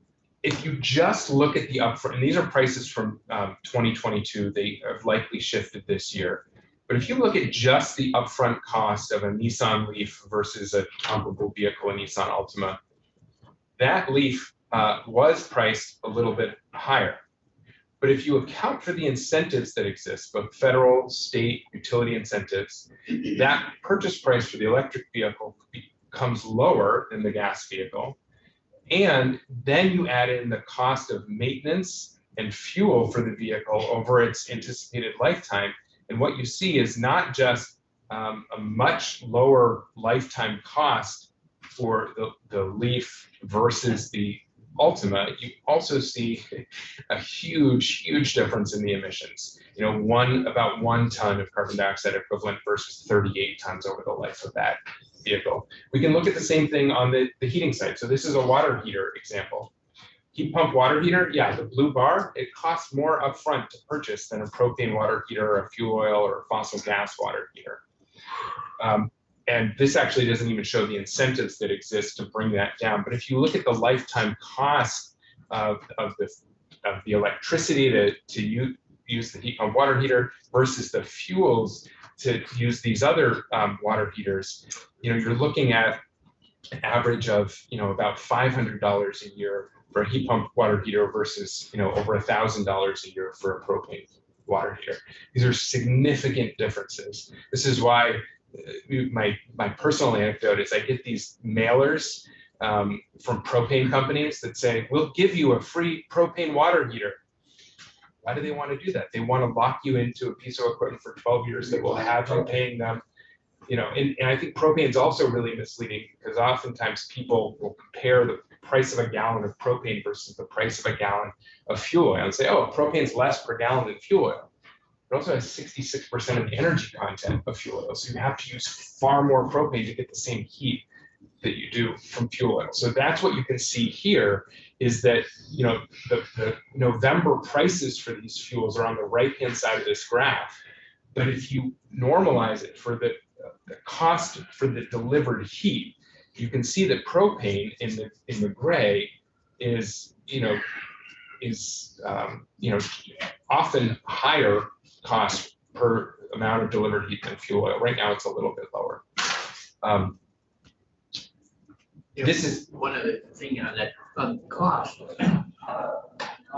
if you just look at the upfront, and these are prices from 2022, they have likely shifted this year. But if you look at just the upfront cost of a Nissan Leaf versus a comparable vehicle, a Nissan Altima, that Leaf was priced a little bit higher. But if you account for the incentives that exist, both federal, state, utility incentives, that purchase price for the electric vehicle becomes lower than the gas vehicle. And then you add in the cost of maintenance and fuel for the vehicle over its anticipated lifetime. And what you see is not just a much lower lifetime cost for the Leaf versus the Altima, you also see a huge difference in the emissions. You know, about 1 ton of carbon dioxide equivalent versus 38 tons over the life of that vehicle. We can look at the same thing on the heating side. So this is a water heater example. Heat pump water heater, yeah, the blue bar, it costs more upfront to purchase than a propane water heater, or a fuel oil, or a fossil gas water heater. And this actually doesn't even show the incentives that exist to bring that down. But if you look at the lifetime cost of the electricity to use the heat pump water heater versus the fuels to use these other water heaters, you know, you're looking at an average of, you know, about $500 a year for a heat pump water heater versus, you know, over $1,000 a year for a propane water heater. These are significant differences. This is why my personal anecdote is I get these mailers from propane companies that say, we'll give you a free propane water heater. Why do they want to do that? They want to lock you into a piece of equipment for 12 years that will have you paying them. You know, and I think propane is also really misleading, because oftentimes people will compare the price of a gallon of propane versus the price of a gallon of fuel oil and say, oh, propane's less per gallon than fuel oil. It also has 66% of the energy content of fuel oil. So you have to use far more propane to get the same heat that you do from fuel oil. So that's what you can see here, is that, you know, the November prices for these fuels are on the right-hand side of this graph. But if you normalize it for the cost for the delivered heat, you can see that propane in the gray is, often higher cost per amount of delivered heat than fuel oil. Right now, it's a little bit lower. This is one other thing on that cost.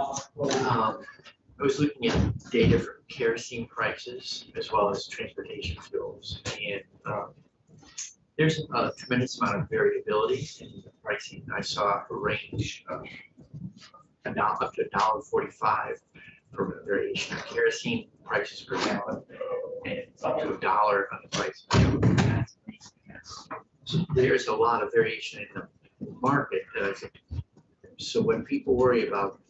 I was looking at data for kerosene prices as well as transportation fuels, and there's a tremendous amount of variability in the pricing. I saw a range of up to $1.45 for a variation of kerosene prices per gallon, and up to $1 on the price of gas. So there's a lot of variation in the market. So when people worry about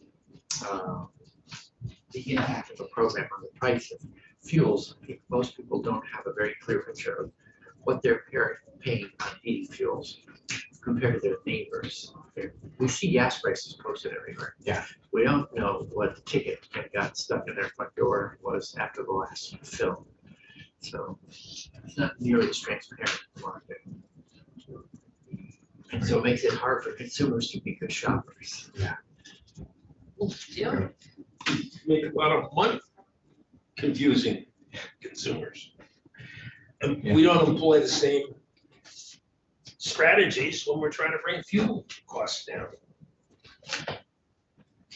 the impact of a program on the price of fuels, I think most people don't have a very clear picture of what they're paying on heating fuels compared to their neighbors. We see gas prices posted everywhere. Yeah. We don't know what the ticket that got stuck in their front door was after the last fill. So it's not nearly as transparent in the market. And so it makes it hard for consumers to be good shoppers. Yeah. Yeah. Make a lot of money confusing consumers. And we don't employ the same strategies when we're trying to bring fuel costs down.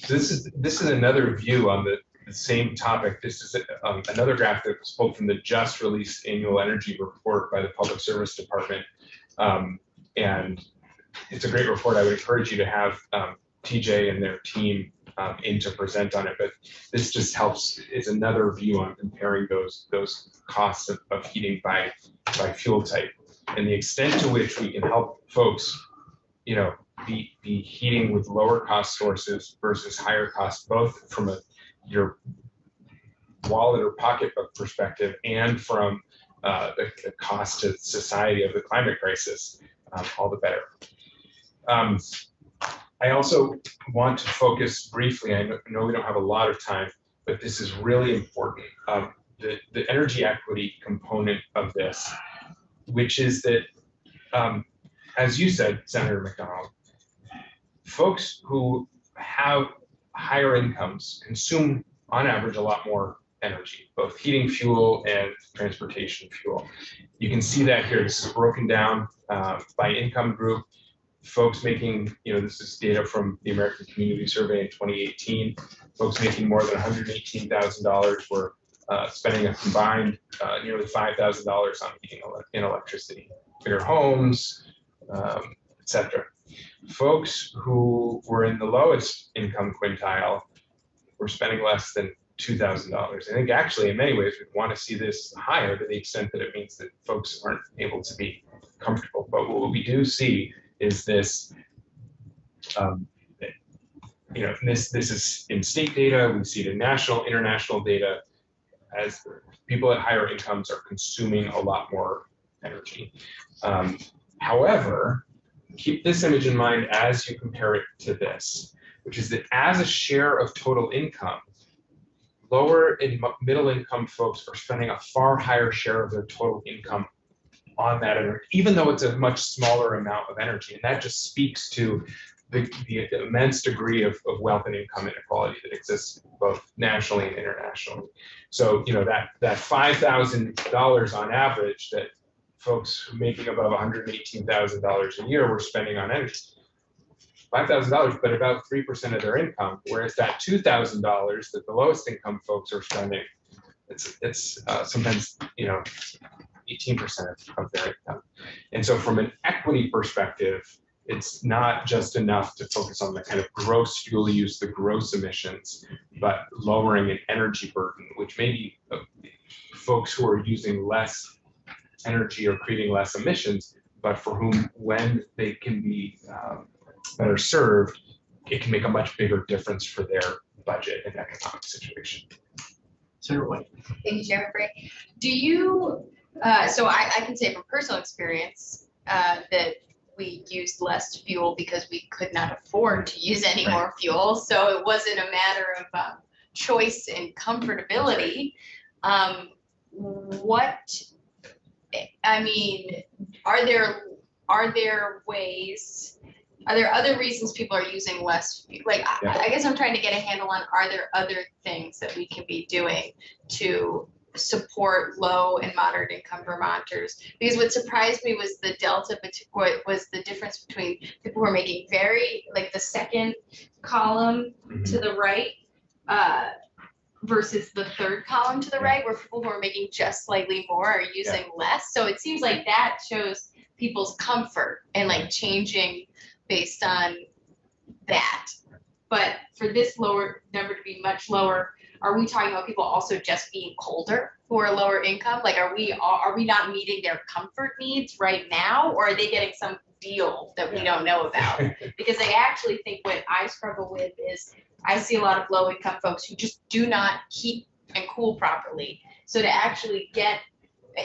This is another view on the same topic. This is another graph that was pulled from the just released annual energy report by the Public Service Department. And it's a great report. I would encourage you to have TJ and their team in to present on it. But this just helps, is another view on comparing those costs of heating by fuel type, and the extent to which we can help folks, you know, be heating with lower cost sources versus higher cost, both from your wallet or pocketbook perspective and from the cost to society of the climate crisis, all the better. I also want to focus briefly, I know we don't have a lot of time, but this is really important, the energy equity component of this, which is that, as you said, Senator McDonald, folks who have higher incomes consume, on average, a lot more energy, both heating fuel and transportation fuel. You can see that here. This is broken down by income group. folks making, this is data from the American Community Survey in 2018, folks making more than $118,000 were spending a combined nearly $5,000 on heating and electricity, bigger homes, etc. Folks who were in the lowest income quintile were spending less than $2,000. I think actually in many ways we'd want to see this higher to the extent that it means that folks aren't able to be comfortable. But what we do see is this, this is in state data, we see it in national, international data, as people at higher incomes are consuming a lot more energy. However, keep this image in mind as you compare it to this, which is that as a share of total income, lower and middle income folks are spending a far higher share of their total income on that energy, even though it's a much smaller amount of energy. And that just speaks to the immense degree of wealth and income inequality that exists both nationally and internationally. So, that $5,000 on average that folks making above $118,000 a year were spending on energy, $5,000, but about 3% of their income, whereas that $2,000 that the lowest income folks are spending, it's sometimes 18% of their income. And so from an equity perspective, it's not just enough to focus on the kind of gross fuel use, the gross emissions, but lowering an energy burden, which maybe folks who are using less energy or creating less emissions, but for whom, when they can be better served, it can make a much bigger difference for their budget and economic situation. Senator White. Thank you, Chair Frey. Do you, so I can say from personal experience that we used less fuel because we could not afford to use any more fuel. So it wasn't a matter of choice and comfortability. Are there other reasons people are using less? I guess I'm trying to get a handle on, are there other things that we can be doing to support low and moderate income Vermonters? Because what surprised me was the delta, was the difference between people who are making the second column to the right versus the third column to the right, where people who are making just slightly more are using less. So it seems like that shows people's comfort and changing based on that. But for this lower number to be much lower, are we talking about people also just being colder who are lower income? Are we not meeting their comfort needs right now, or are they getting some deal that we don't know about? Because I actually think what I struggle with is I see a lot of low income folks who just do not heat and cool properly. So to actually get,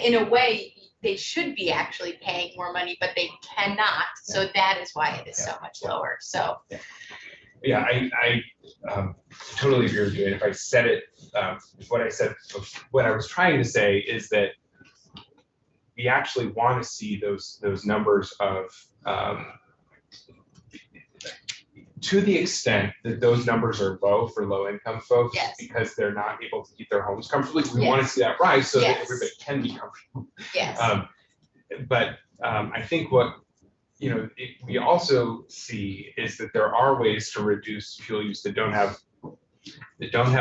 in a way, they should be actually paying more money, but they cannot. So that is why it is so much lower. So. Yeah, I totally agree with you. And if I said it, what I was trying to say is that we actually want to see those numbers of, to the extent that those numbers are low for low income folks, because they're not able to keep their homes comfortably, we want to see that rise so that everybody can be comfortable. Yes. But I think what we also see is that there are ways to reduce fuel use that don't have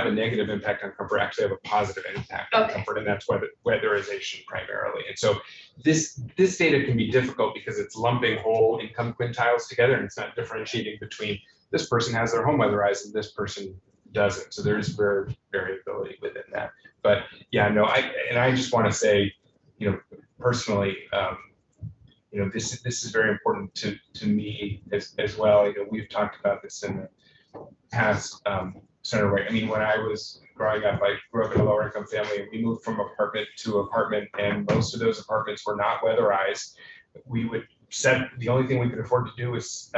a negative impact on comfort, actually have a positive impact on comfort, and that's weatherization primarily. And so this data can be difficult because it's lumping whole income quintiles together, and it's not differentiating between this person has their home weatherized and this person doesn't. So there's variability within that. But I just want to say, personally, this is very important to me as well. We've talked about this in the past, Senator White. I mean, when I was growing up, I grew up in a lower income family, and we moved from apartment to apartment, and most of those apartments were not weatherized. The only thing we could afford to do was,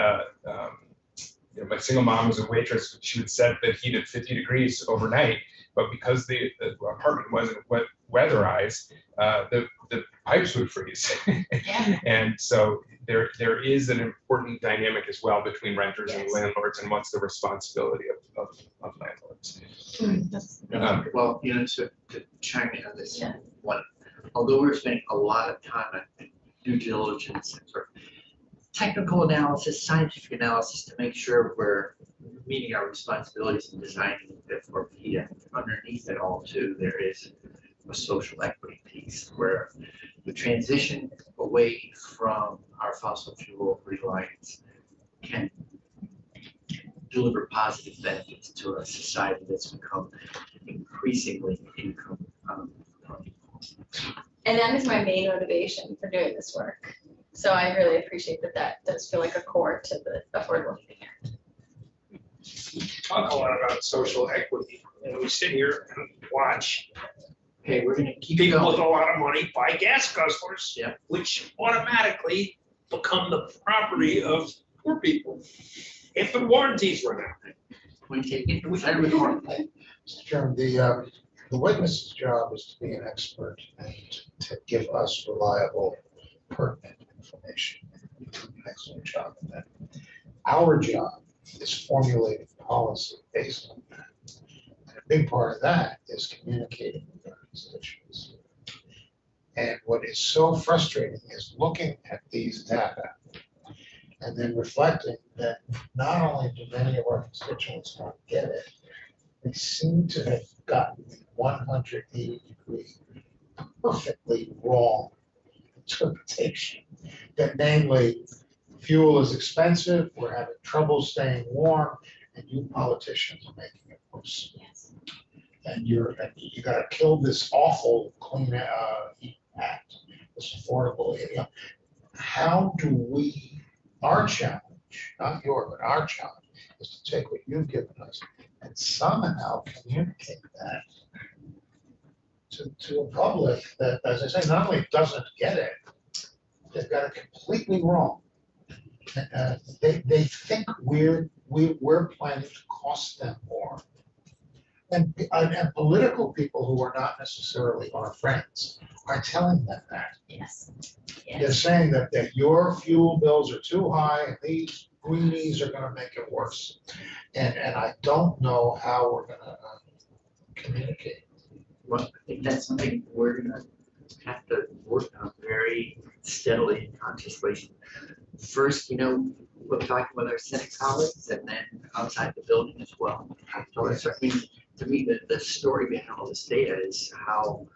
my single mom was a waitress. She would set the heat at 50 degrees overnight, but because the apartment wasn't weatherized, the pipes would freeze. And so there is an important dynamic as well between renters and landlords, and what's the responsibility of landlords. Well, to chime in on this one, although we're spending a lot of time on due diligence and technical analysis, scientific analysis to make sure we're meeting our responsibilities in designing it for PETA. Underneath it all too, there is a social equity piece where the transition away from our fossil fuel reliance can deliver positive benefits to a society that's become increasingly income. And that is my main motivation for doing this work. So I really appreciate that that does feel like a core to the Affordable Heating Act. We talk a lot about social equity, and we sit here and watch Okay, we're gonna keep people going. with a lot of money buy gas guzzlers, Yeah. which automatically become the property of poor people if the warranties run out. We take it, we try to reform. Mr. Chairman, the witness's job is to be an expert and to give us reliable, pertinent information. You do an excellent job of that. Our job is formulating policy based on that. And a big part of that is communicating with our constituents. And what is so frustrating is looking at these data and then reflecting that not only do many of our constituents not get it, they seem to have gotten the 180-degree, perfectly wrong interpretation. That namely, fuel is expensive, we're having trouble staying warm, and you politicians are making it worse. Yes. And you gotta kill this awful clean heat act, this affordable area. How do we, our challenge, not yours, but our challenge, is to take what you've given us and somehow communicate that to a public that, as I say, not only doesn't get it, they've got it completely wrong. They think we're planning to cost them more. And political people who are not necessarily our friends are telling them that. Yes. They're saying that your fuel bills are too high and these greenies are gonna make it worse. And I don't know how we're gonna communicate. Well, I think that's something we're gonna have to work on very steadily and consciously. First, we're talking with our Senate colleagues and then outside the building as well. So it's certainly, to me, the story behind all this data is how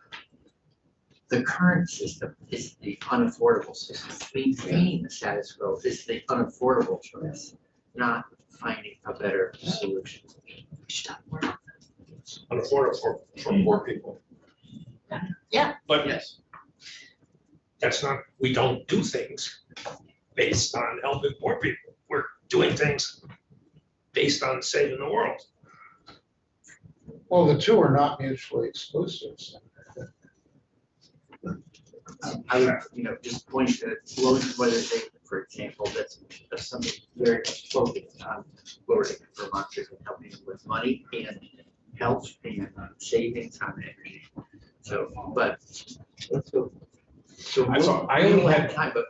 the current system is the unaffordable system. Maintaining the status quo is the unaffordable choice, not finding a better solution. Unaffordable for poor people. Yeah. But Yes. that's not, we don't do things based on helping poor people. We're doing things based on saving the world. Well, the two are not mutually exclusive. I would, just point to Logan Weather Data, for example, that's something very much focused on lowering Vermonters and helping them with money and health and savings on energy. So, but let's go. So I we only will had- have time, but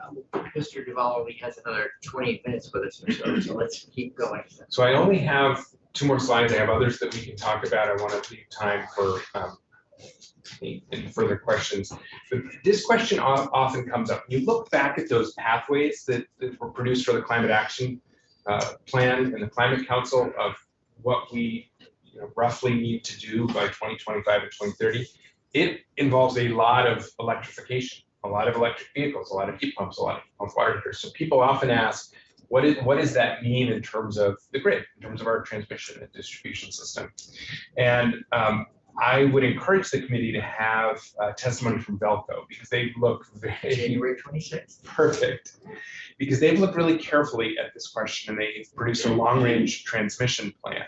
Mr. Duvall only has another 28 minutes with us or so, so let's keep going. So I only have 2 more slides. I have others that we can talk about. I want to leave time for any further questions. But this question often comes up. You look back at those pathways that were produced for the Climate Action Plan and the Climate Council of what we roughly need to do by 2025 and 2030. It involves a lot of electrification, a lot of electric vehicles, a lot of heat pumps, a lot of pump water heaters. So people often ask, what does that mean in terms of the grid, in terms of our transmission and distribution system? And I would encourage the committee to have testimony from Velco because they look very January 26th. perfect, because they've looked really carefully at this question and they've produced a long-range transmission plan.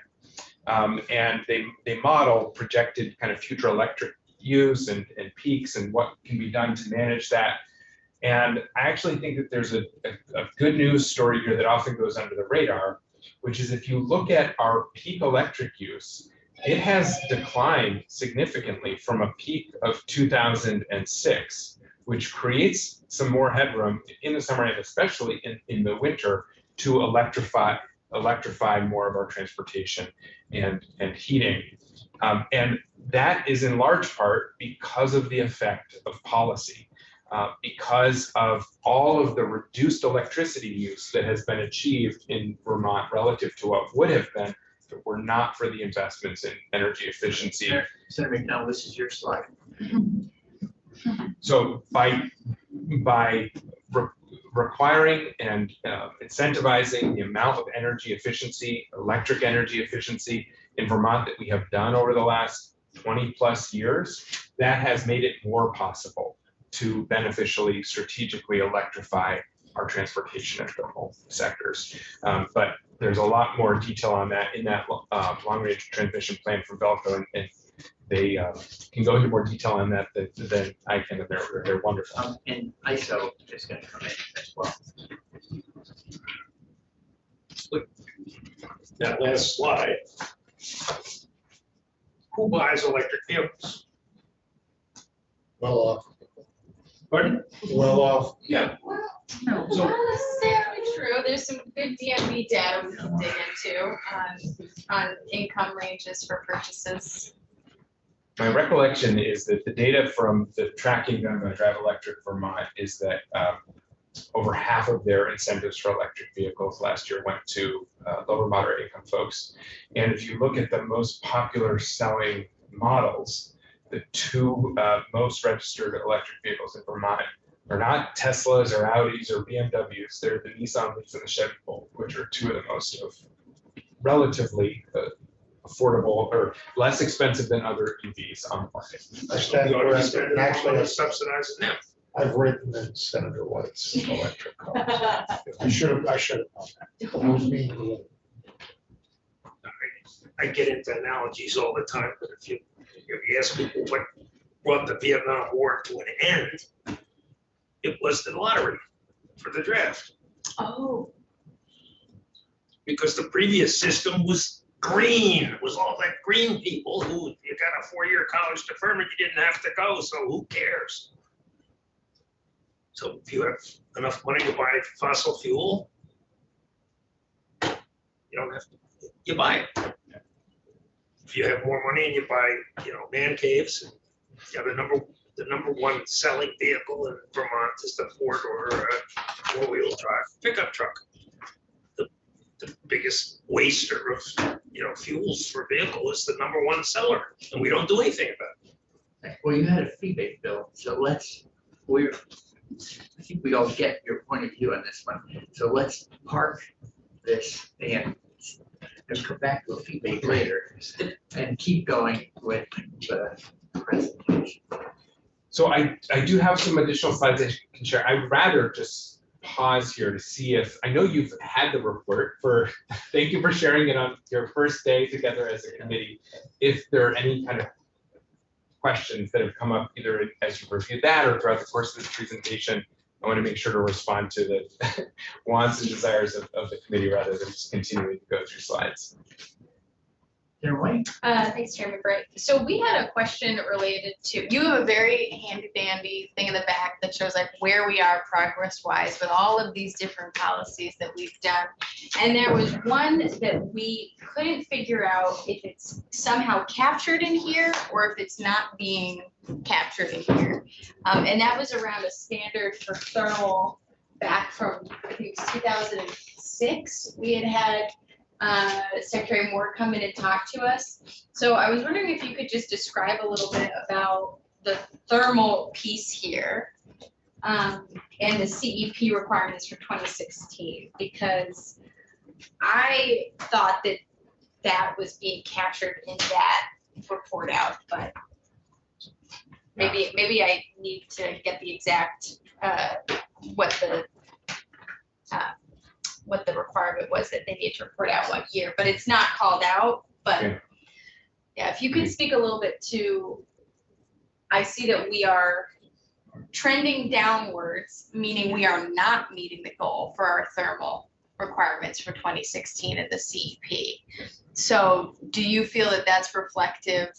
And they model projected kind of future electric use and peaks and what can be done to manage that. And I actually think that there's a good news story here that often goes under the radar, which is if you look at our peak electric use, it has declined significantly from a peak of 2006, which creates some more headroom in the summer and especially in the winter to electrify more of our transportation and heating. And that is in large part because of the effect of policy. because of all of the reduced electricity use that has been achieved in Vermont relative to what would have been if it were not for the investments in energy efficiency. Senator McDonald, this is your slide. So by requiring and incentivizing the amount of energy efficiency, electric energy efficiency in Vermont that we have done over the last 20+ years, that has made it more possible to beneficially, strategically electrify our transportation and thermal sectors. But there's a lot more detail on that in that long-range transmission plan from Velco, and they can go into more detail on that than I can, and they're wonderful. And ISO is going to come in as well. That last slide. Who buys electric vehicles? Well off, Pardon? well off. Yeah. Not necessarily true. There's some good DMV data we can dig into on income ranges for purchases. My recollection is that the data from the tracking done by Drive Electric Vermont is that over half of their incentives for electric vehicles last year went to lower moderate income folks. And if you look at the most popular selling models, the two most registered electric vehicles in Vermont are not Teslas or Audis or BMWs. They're the Nissan Leaf and the Chevy Bolt, which are two of the most relatively affordable or less expensive than other EVs on the market. I stand You ought to be corrected, spending and more actually, money subsidizing them. I've ridden in Senator White's electric car. I should have known that. I was being a little. I get into analogies all the time, but if you ask people what brought the Vietnam War to an end, it was the lottery for the draft. Oh. Because the previous system was green. It was all that green people who, you got a 4-year college deferment, you didn't have to go, so who cares? So if you have enough money to buy fossil fuel, you don't have to, you buy it. If you have more money and you buy, man caves, and the number one selling vehicle in Vermont is the 4-door four-wheel drive pickup truck. The biggest waster of fuels for vehicle is the number one seller, and we don't do anything about it. Well, you had a fee-based bill, so I think we all get your point of view on this one. So let's park this and come back to a fee-based later and keep going with the presentation. So I do have some additional slides I can share. I'd rather just pause here to see if, I know you've had the report thank you for sharing it on your first day together as a committee. If there are any kind of questions that have come up either as you reviewed that or throughout the course of this presentation, I want to make sure to respond to the wants and desires of the committee rather than just continuing to go through slides. Thanks, Chairman Bright. So we had a question related to, You have a very handy dandy thing in the back that shows like where we are progress wise with all of these different policies that we've done. and there was one that we couldn't figure out if it's somehow captured in here or if it's not being captured in here. And that was around a standard for thermal back from, I think it was 2006. We had Secretary Moore come in and talk to us. So I was wondering if you could just describe a little bit about the thermal piece here and the CEP requirements for 2016, because I thought that that was being captured in that report out, but maybe I need to get the exact what the requirement was that they need to report out what year, but it's not called out. But Okay. yeah, if you could speak a little bit to, I see that we are trending downwards, meaning we are not meeting the goal for our thermal requirements for 2016 at the CEP. So do you feel that that's reflective?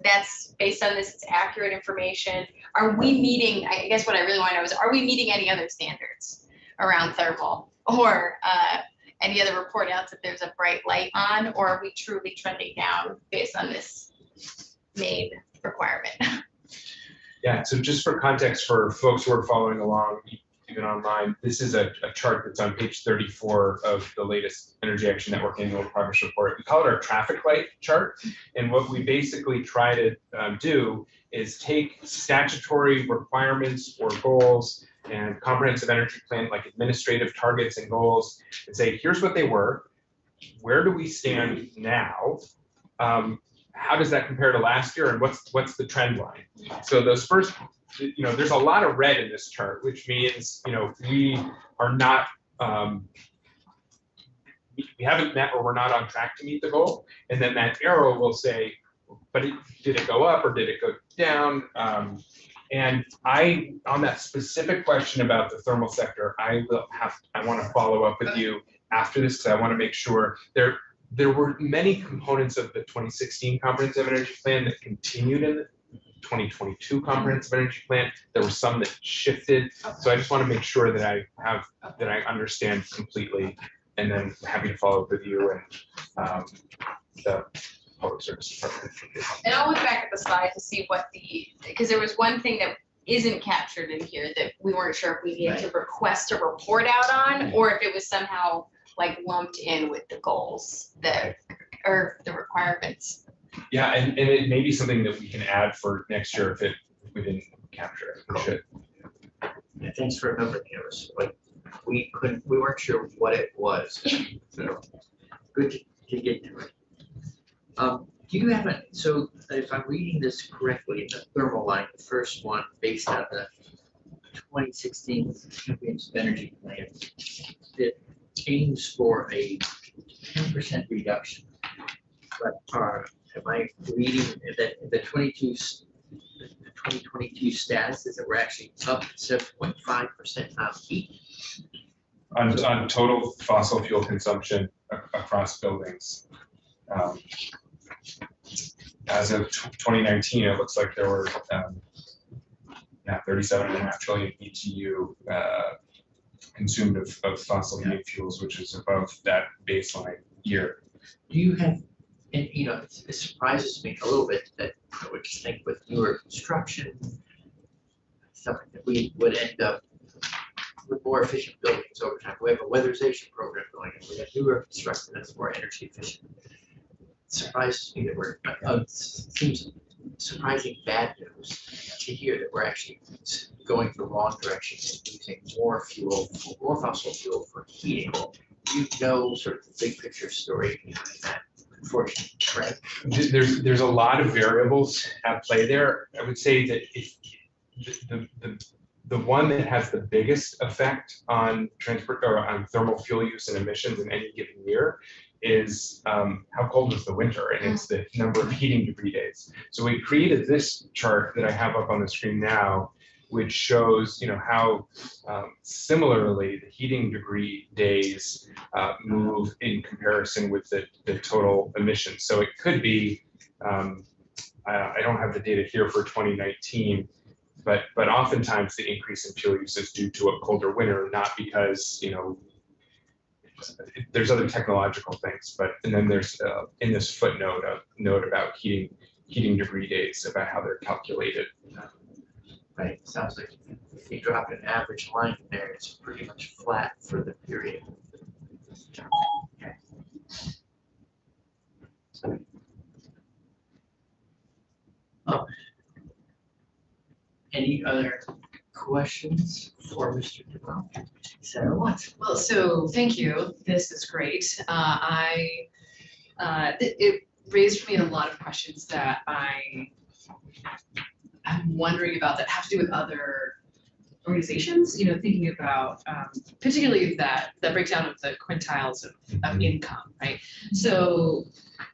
That's based on this, it's accurate information. Are we meeting, I guess what I really want to know is, are we meeting any other standards around thermal or any other report outs that there's a bright light on, or are we truly trending down based on this main requirement? Yeah, so just for context for folks who are following along, even online, this is a chart that's on page 34 of the latest Energy Action Network Annual Progress Report. We call it our traffic light chart. And what we basically try to do is take statutory requirements or goals and comprehensive energy plan, like administrative targets and goals, and say, here's what they were. Where do we stand now? How does that compare to last year, and what's the trend line? So those first, there's a lot of red in this chart, which means we are not, we haven't met or we're not on track to meet the goal. And then that arrow will say, but did it go up or did it go down? And on that specific question about the thermal sector, I want to follow up with you after this, because I want to make sure there were many components of the 2016 Comprehensive Energy Plan that continued in the 2022 Comprehensive Energy Plan. There were some that shifted. So I just want to make sure that I understand completely, and then happy to follow up with you and the Public Service Department. And I'll look back at the slide to see because there was one thing that isn't captured in here that we weren't sure if we needed to request a report out on, or if it was somehow like lumped in with the goals or the requirements. Yeah, and it may be something that we can add for next year if we didn't capture it. We should. Yeah, thanks for remembering it. Was like we weren't sure what it was. So good to get to it. Do you have so if I'm reading this correctly, the thermal line, the first one based on the 2016 Comprehensive Energy Plan, that aims for a 10% reduction. But am I reading that the 2022 status is that we're actually up 7.5% on heat? On total fossil fuel consumption across buildings. As of 2019, it looks like there were 37.5 trillion BTU consumed of fossil fuels, which is above that baseline year. Do you have, and it surprises me a little bit that I would just think with newer construction, stuff like that, we would end up with more efficient buildings over time. We have a weatherization program going on. We have newer construction that's more energy efficient. It surprises me that we're, seems surprising bad news to hear that we're actually going the wrong direction and using more fossil fuel for heating. You know, sort of the big picture story behind that, unfortunately, right? There's a lot of variables at play there. I would say that if the one that has the biggest effect on transport or on thermal fuel use and emissions in any given year is how cold was the winter, and it's the number of heating degree days. So we created this chart that I have up on the screen now, which shows how similarly the heating degree days move in comparison with the total emissions. So it could be, I don't have the data here for 2019, but oftentimes the increase in fuel use is due to a colder winter, not because there's other technological things, and then there's in this footnote a note about heating degree days, about how they're calculated. Right, sounds like if you drop an average line in there, it's pretty much flat for the period. Okay. Any other questions for Mr. DeVal? Sarah, what? Well, so thank you. This is great. It raised for me a lot of questions that I'm wondering about that have to do with other organizations, thinking about particularly that breakdown of the quintiles of income, right? So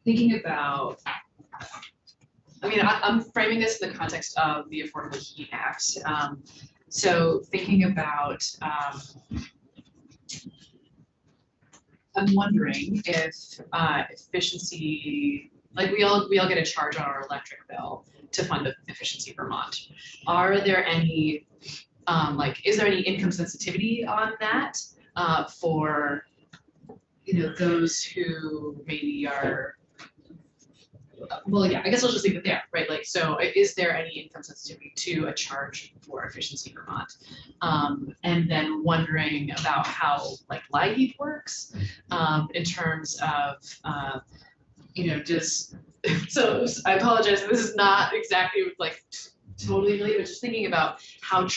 thinking about, I'm framing this in the context of the Affordable Heat Act. So thinking about, I'm wondering if efficiency, like we all get a charge on our electric bill to fund Efficiency Vermont. Are there any, is there any income sensitivity on that for, those who maybe are well, yeah, I guess I'll just leave it there, right? Like, so is there any income sensitivity to a charge for Efficiency Vermont? And then wondering about how like LIHEAP works, in terms of, so I apologize, this is not exactly like totally related, but just thinking about how the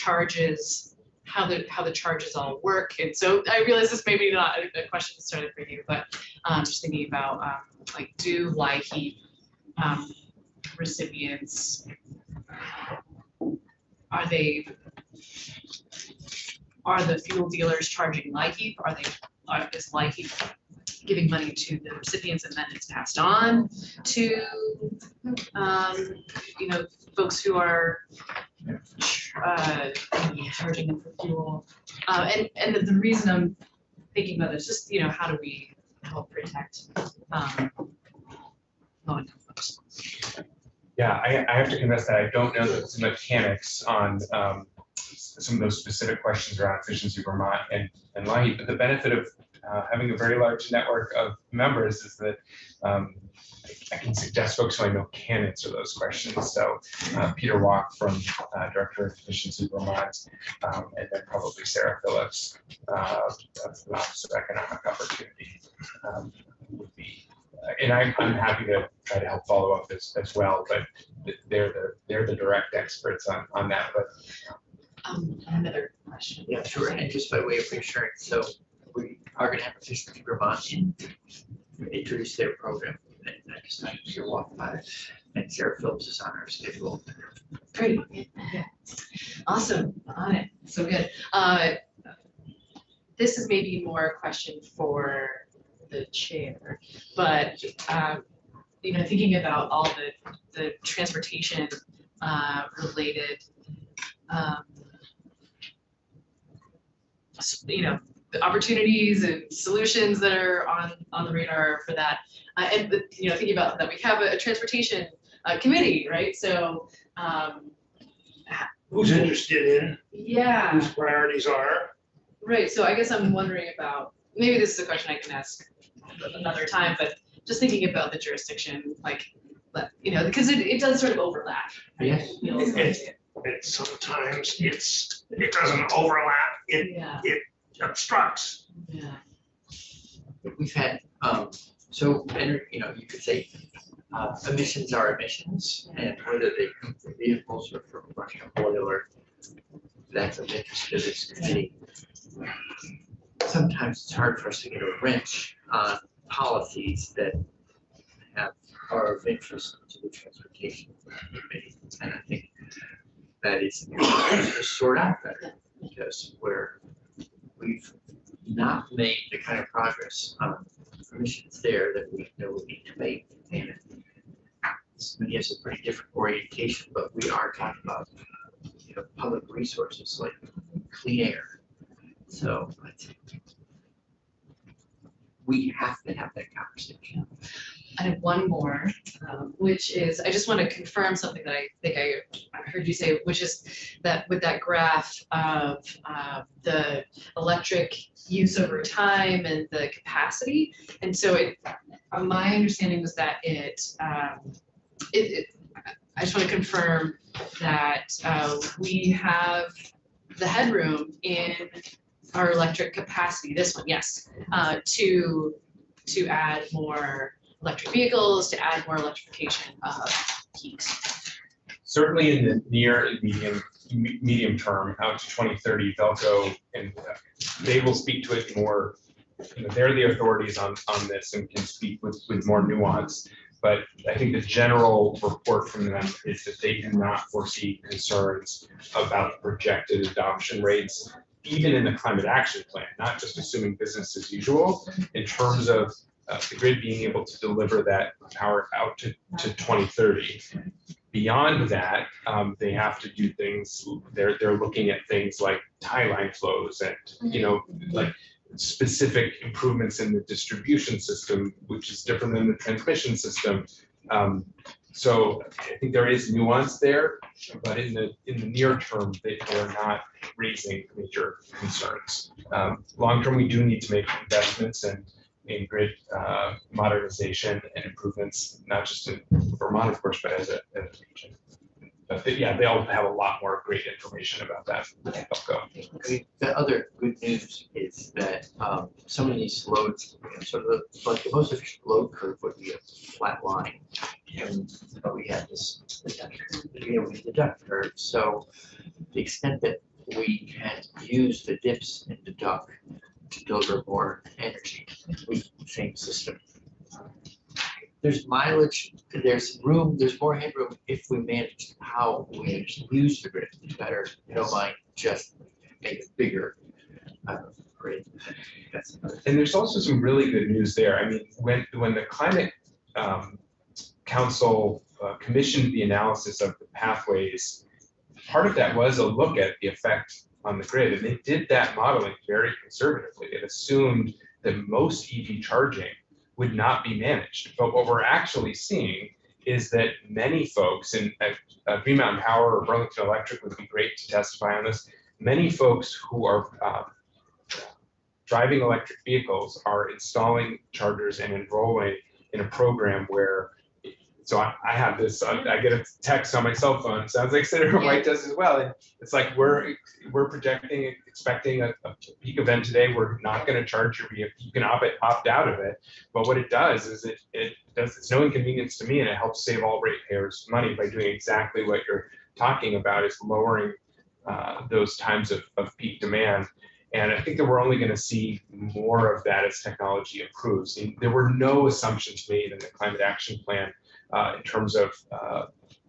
charges all work. And so I realize this may be not a question necessarily for you, but just thinking about like, do LIHEAP recipients, are the fuel dealers charging LIHEAP? Is LIHEAP giving money to the recipients and then it's passed on to folks who are charging them for fuel? And the reason I'm thinking about this, just how do we help protect low-income folks? Yeah, I have to confess that I don't know the mechanics on some of those specific questions around Efficiency Vermont and LIHEAP, but the benefit of having a very large network of members is that I can suggest folks who I know can answer those questions. So Peter Walk from Director of Efficiency Vermont, and then probably Sarah Phillips of the Office of Economic Opportunity would be. And I'm happy to try to help follow up as well, but they're the direct experts on that. But another question. Yeah, sure. And just by way of reassurance, so we are going to have Efficiency Vermont introduce their program next time you walk by, and Sarah Phillips is on our schedule. Great. Yeah. Awesome. On it. So good. This is maybe more a question for the chair, but thinking about all the transportation related the opportunities and solutions that are on the radar for that, and thinking about that we have a transportation committee, right? So Who's interested in, yeah, whose priorities are? right. So I guess I'm wondering about, maybe this is a question I can ask another time, but just thinking about the jurisdiction, like, because it does sort of overlap. Right? Yes. Feels like And sometimes it doesn't overlap, yeah. it obstructs. Yeah. We've had, so, you could say emissions are emissions, and whether they come from vehicles or from running a boiler, that's of interest to this committee. Sometimes it's hard for us to get a wrench on policies that are of interest to the transportation committee, and I think that is to sort out better, because we've not made the kind of progress on emissions there that we know we need to make. And this committee has a pretty different orientation, but we are talking about public resources like clean air. So I think we have to have that conversation. I have one more, which is, I just want to confirm something that I think I heard you say, which is that with that graph of the electric use over time and the capacity. And so my understanding was that I just want to confirm that we have the headroom in our electric capacity, this one, yes, to add more electric vehicles, to add more electrification of peaks. certainly in the near and medium term, out to 2030, they'll go and they will speak to it more. They're the authorities on this and can speak with more nuance. But I think the general report from them is that they do not foresee concerns about projected adoption rates, even in the climate action plan, not just assuming business as usual, in terms of the grid being able to deliver that power out to 2030. Beyond that, they have to do things, they're looking at things like tie line flows and, like specific improvements in the distribution system, which is different than the transmission system. So I think there is nuance there, but in the near term, they're not raising major concerns. Long term, we do need to make investments, and in grid modernization and improvements, not just in Vermont, of course, but as a region. But yeah, they all have a lot more great information about that. They'll go. I mean, the other good news is that some of these loads, sort of like the most efficient load curve would be a flat line. But we had this the duck curve. So the extent that we can use the dips in the duck to deliver more energy with the same system. There's mileage, there's room, there's more headroom if we manage how we use the grid better. You don't mind just make it bigger grid. That's another. And there's also some really good news there. I mean, when the Climate Council commissioned the analysis of the pathways, part of that was a look at the effect on the grid, and they did that modeling very conservatively. It assumed that most EV charging would not be managed. But what we're actually seeing is that many folks, and Green Mountain Power or Burlington Electric would be great to testify on this, many folks who are driving electric vehicles are installing chargers and enrolling in a program where, so I have this, I get a text on my cell phone, sounds like Senator White does as well. And it's like, we're expecting a peak event today. We're not going to charge your vehicle. You can opt out of it. But what it does is it's no inconvenience to me, and it helps save all ratepayers money by doing exactly what you're talking about, is lowering those times of peak demand. And I think that we're only going to see more of that as technology improves. And there were no assumptions made in the Climate Action Plan in terms of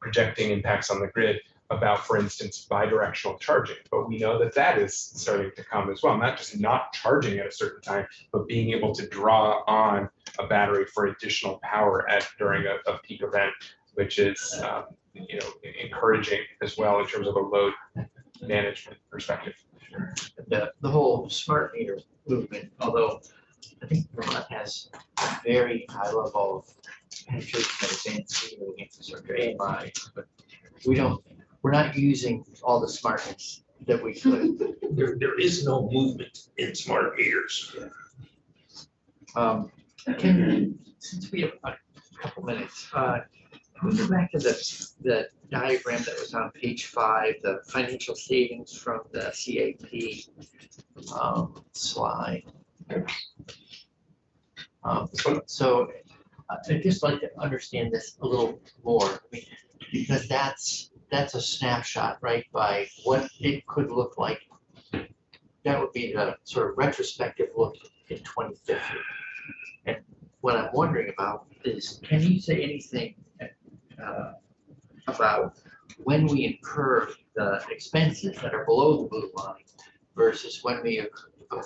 projecting impacts on the grid about, for instance, bidirectional charging. But we know that that is starting to come as well, not just not charging at a certain time, but being able to draw on a battery for additional power during a peak event, which is encouraging as well in terms of a load management perspective. The whole smart meter movement, although I think Vermont has a very high level of penetration of advanced metering infrastructure, AMI, but we're not using all the smartness that we could. There is no movement in smart meters. Since we have a couple minutes, can we go back to the diagram that was on page 5, the financial savings from the CAP slide? So I'd just like to understand this a little more, because that's a snapshot, right, by what it could look like. That would be the sort of retrospective look in 2050. And what I'm wondering about is, can you say anything about when we incur the expenses that are below the blue line versus when we accrue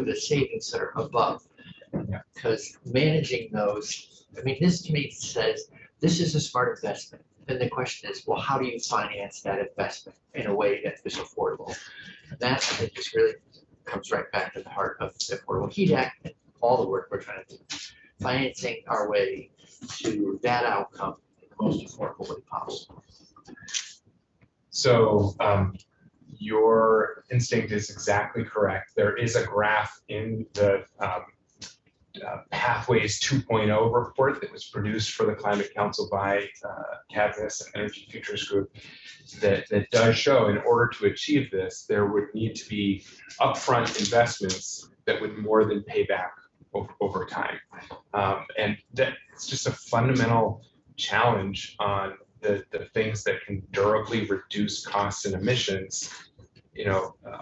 the savings that are above? Because managing those, I mean, this to me says this is a smart investment. Then the question is, well, how do you finance that investment in a way that is affordable? And that, I think, just really comes right back to the heart of the Affordable Heat Act and all the work we're trying to do, financing our way to that outcome in the most affordable way possible. So your instinct is exactly correct. There is a graph in the Pathways 2.0 report that was produced for the Climate Council by Cadmus and Energy Futures Group that does show, in order to achieve this, there would need to be upfront investments that would more than pay back over time. And that it's just a fundamental challenge on the things that can durably reduce costs and emissions.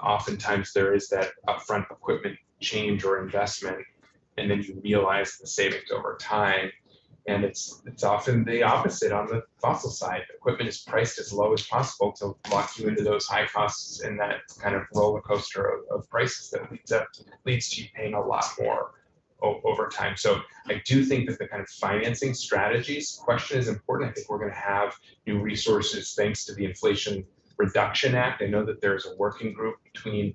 Oftentimes there is that upfront equipment change or investment, and then you realize the savings over time. And it's often the opposite on the fossil side. Equipment is priced as low as possible to lock you into those high costs and that kind of roller coaster of prices that leads to you paying a lot more over time. So I do think that the kind of financing strategies question is important. I think we're going to have new resources thanks to the Inflation Reduction Act. I know that there's a working group between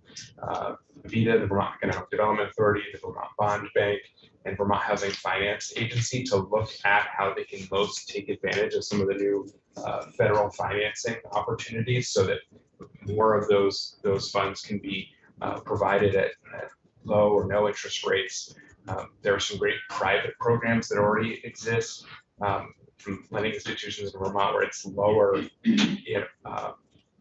VEDA, the Vermont Economic Development Authority, the Vermont Bond Bank, and Vermont Housing Finance Agency to look at how they can most take advantage of some of the new federal financing opportunities so that more of those funds can be provided at low or no interest rates. There are some great private programs that already exist from lending institutions in Vermont where it's lower.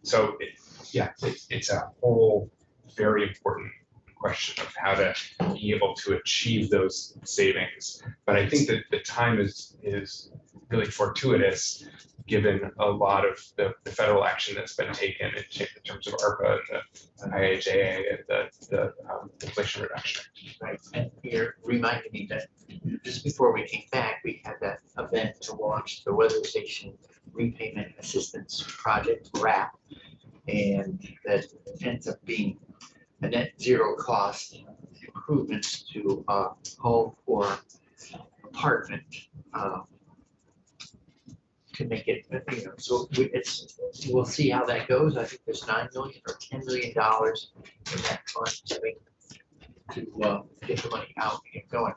So it's a whole very important question of how to be able to achieve those savings. But I think that the time is really fortuitous, given a lot of the federal action that's been taken in terms of ARPA, the IIJA, and the Inflation Reduction Act. Right, and you're reminding me that just before we came back, we had that event to launch the Weather Station Repayment Assistance Project, WRAP. And that ends up being a net zero cost improvements to a home or apartment. To make it, so we'll see how that goes. I think there's $9 million or $10 million in that fund to get the money out and get going.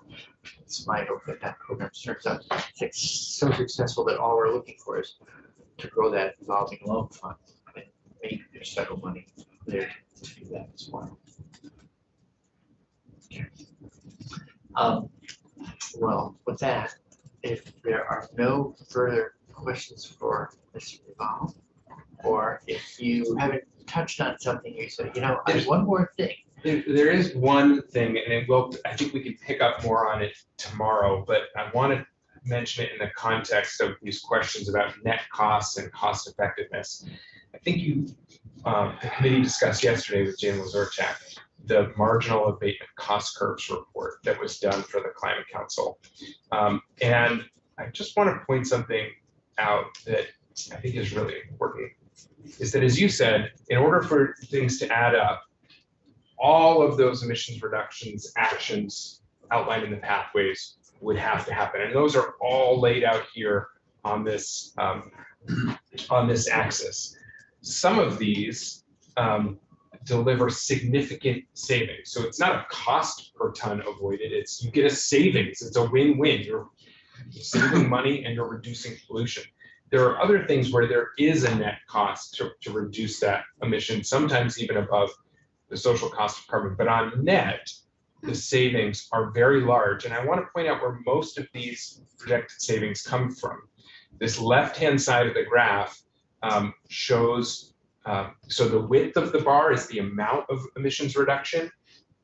It's my hope that that program turns out so successful that all we're looking for is to grow that revolving loan fund. And maybe there's federal money there to do that as well. Okay. Well, with that, if there are no further questions for Mr. Duval, or if you haven't touched on something, you say, there's one more thing. There is one thing, and I think we can pick up more on it tomorrow, but I want to mention it in the context of these questions about net costs and cost effectiveness. I think the committee discussed yesterday with Jan Lazorchak the marginal abatement cost curves report that was done for the Climate Council. And I just want to point something out that I think is really important, is that, as you said, in order for things to add up, all of those emissions reductions actions outlined in the pathways would have to happen. And those are all laid out here on this axis. Some of these deliver significant savings. So it's not a cost per ton avoided, you get a savings. It's a win-win. You're saving money and you're reducing pollution. There are other things where there is a net cost to reduce that emission, sometimes even above the social cost of carbon. But on net, the savings are very large. And I want to point out where most of these projected savings come from. This left-hand side of the graph shows, so the width of the bar is the amount of emissions reduction,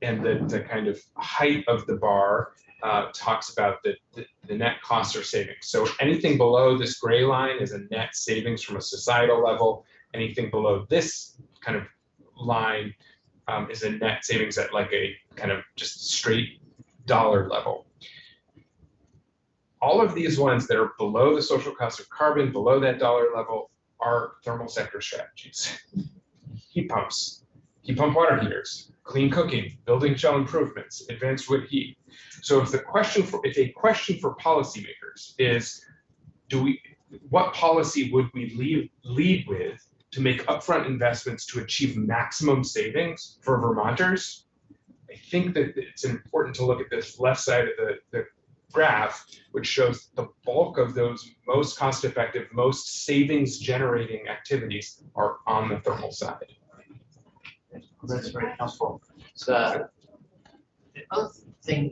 and the kind of height of the bar talks about the net cost or savings. So anything below this gray line is a net savings from a societal level. Anything below this kind of line is a net savings at like a kind of just straight dollar level. All of these ones that are below the social cost of carbon, below that dollar level, are thermal sector strategies. Heat pumps, heat pump water heaters, clean cooking, building shell improvements, advanced wood heat. So if a question for policymakers is, what policy would we lead with to make upfront investments to achieve maximum savings for Vermonters? I think that it's important to look at this left side of the graph, which shows the bulk of those most cost-effective, most savings-generating activities are on the thermal side. That's very helpful. The other thing,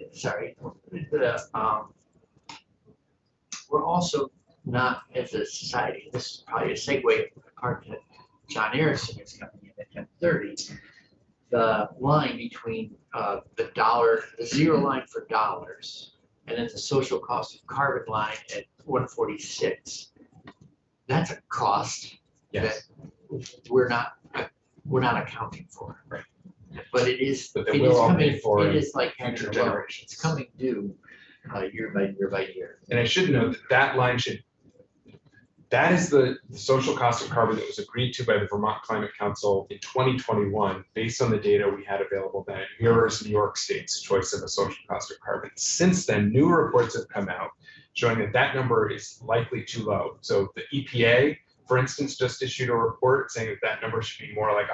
we're also not, as a society, this is probably a segue part that John Harrison is coming in at 10:30. The line between the zero line for dollars, and then the social cost of carbon line at 146. That's a cost that we're not accounting for. Right. But it is. But they will all pay for it is like having future a well. generations. It's coming due year by year by year. And I should note that line that is the social cost of carbon that was agreed to by the Vermont Climate Council in 2021, based on the data we had available then. It mirrors New York State's choice of a social cost of carbon. Since then, new reports have come out showing that number is likely too low. So the EPA, for instance, just issued a report saying that number should be more like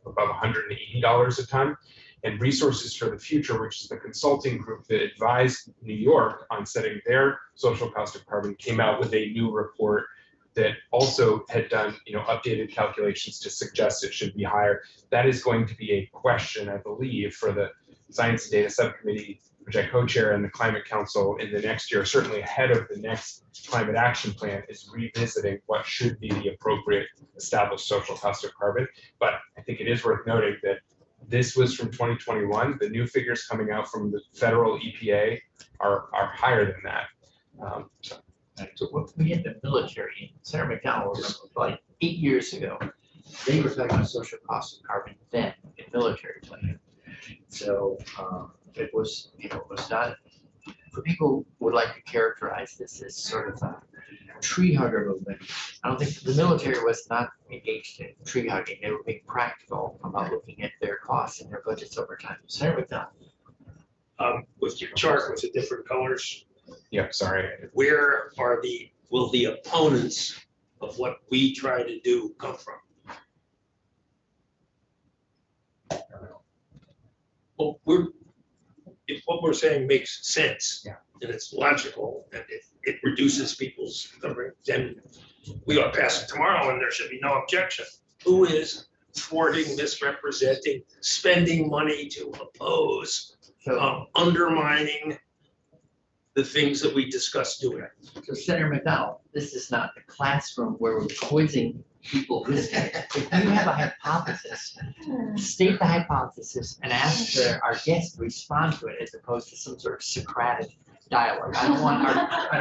above $180 a ton. And Resources for the Future, which is the consulting group that advised New York on setting their social cost of carbon, came out with a new report that also had done, updated calculations to suggest it should be higher. That is going to be a question, I believe, for the Science and Data Subcommittee, which I co-chair, and the Climate Council in the next year, certainly ahead of the next climate action plan, is revisiting what should be the appropriate established social cost of carbon. But I think it is worth noting that this was from 2021. The new figures coming out from the federal EPA are higher than that. So when we had the military, Senator McDonald, like 8 years ago, they were talking about social cost of carbon then in military planning. So it was, it was not, for people who would like to characterize this as sort of a tree hugger movement, I don't think the military was not engaged in tree hugging. They were being practical about looking at their costs and their budgets over time. Senator McDonald. With your chart with the different colors, Yeah, sorry. where are will the opponents of what we try to do come from? Well, if what we're saying makes sense. Yeah. And it's logical, and if it reduces people's numbering, then we ought to pass it tomorrow and there should be no objection. Who is thwarting, misrepresenting, spending money to oppose, So, undermining the things that we discussed doing? so Senator McDonald, this is not a classroom where we're quizzing people listening. If you have a hypothesis, state the hypothesis and ask our guests to respond to it as opposed to some sort of Socratic dialogue. I don't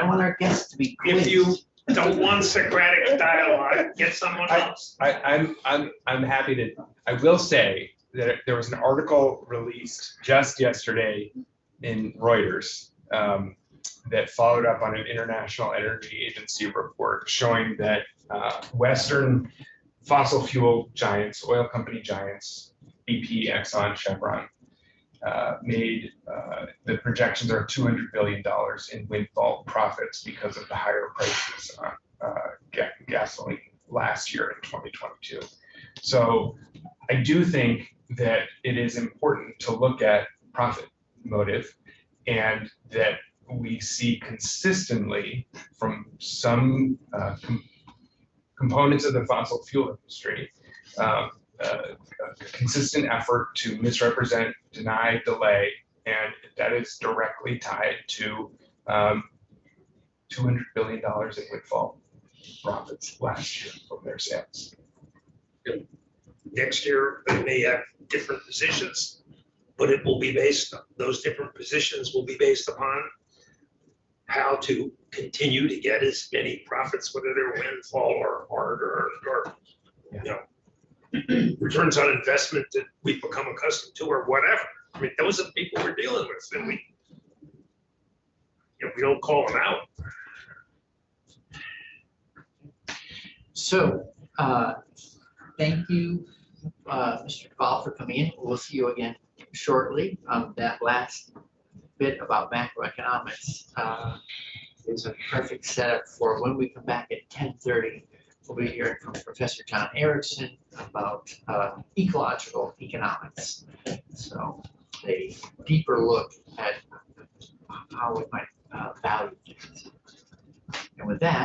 want our guests to be quizzed. If you don't want Socratic dialogue, get someone else. I'm happy to, I will say that there was an article released just yesterday in Reuters that followed up on an International Energy Agency report showing that Western fossil fuel giants, oil company giants, BP, Exxon, Chevron, made the projections are $200 billion in windfall profits because of the higher prices on gasoline last year in 2022. So I do think that it is important to look at profit motive, and that we see consistently from some components of the fossil fuel industry a consistent effort to misrepresent, deny, delay, and that is directly tied to $200 billion in windfall profits last year from their sales. Next year, they may have different positions, but it will be based, those different positions will be based upon how to continue to get as many profits, whether they're windfall or you know, returns on investment that we've become accustomed to or whatever. I mean, those are the people we're dealing with, and we don't call them out. So, thank you, Mr. Duvall, for coming in. We'll see you again shortly. That last bit about macroeconomics is a perfect setup for when we come back at 10:30. We'll be hearing from Professor John Erickson about ecological economics. So a deeper look at how we might value things. And with that,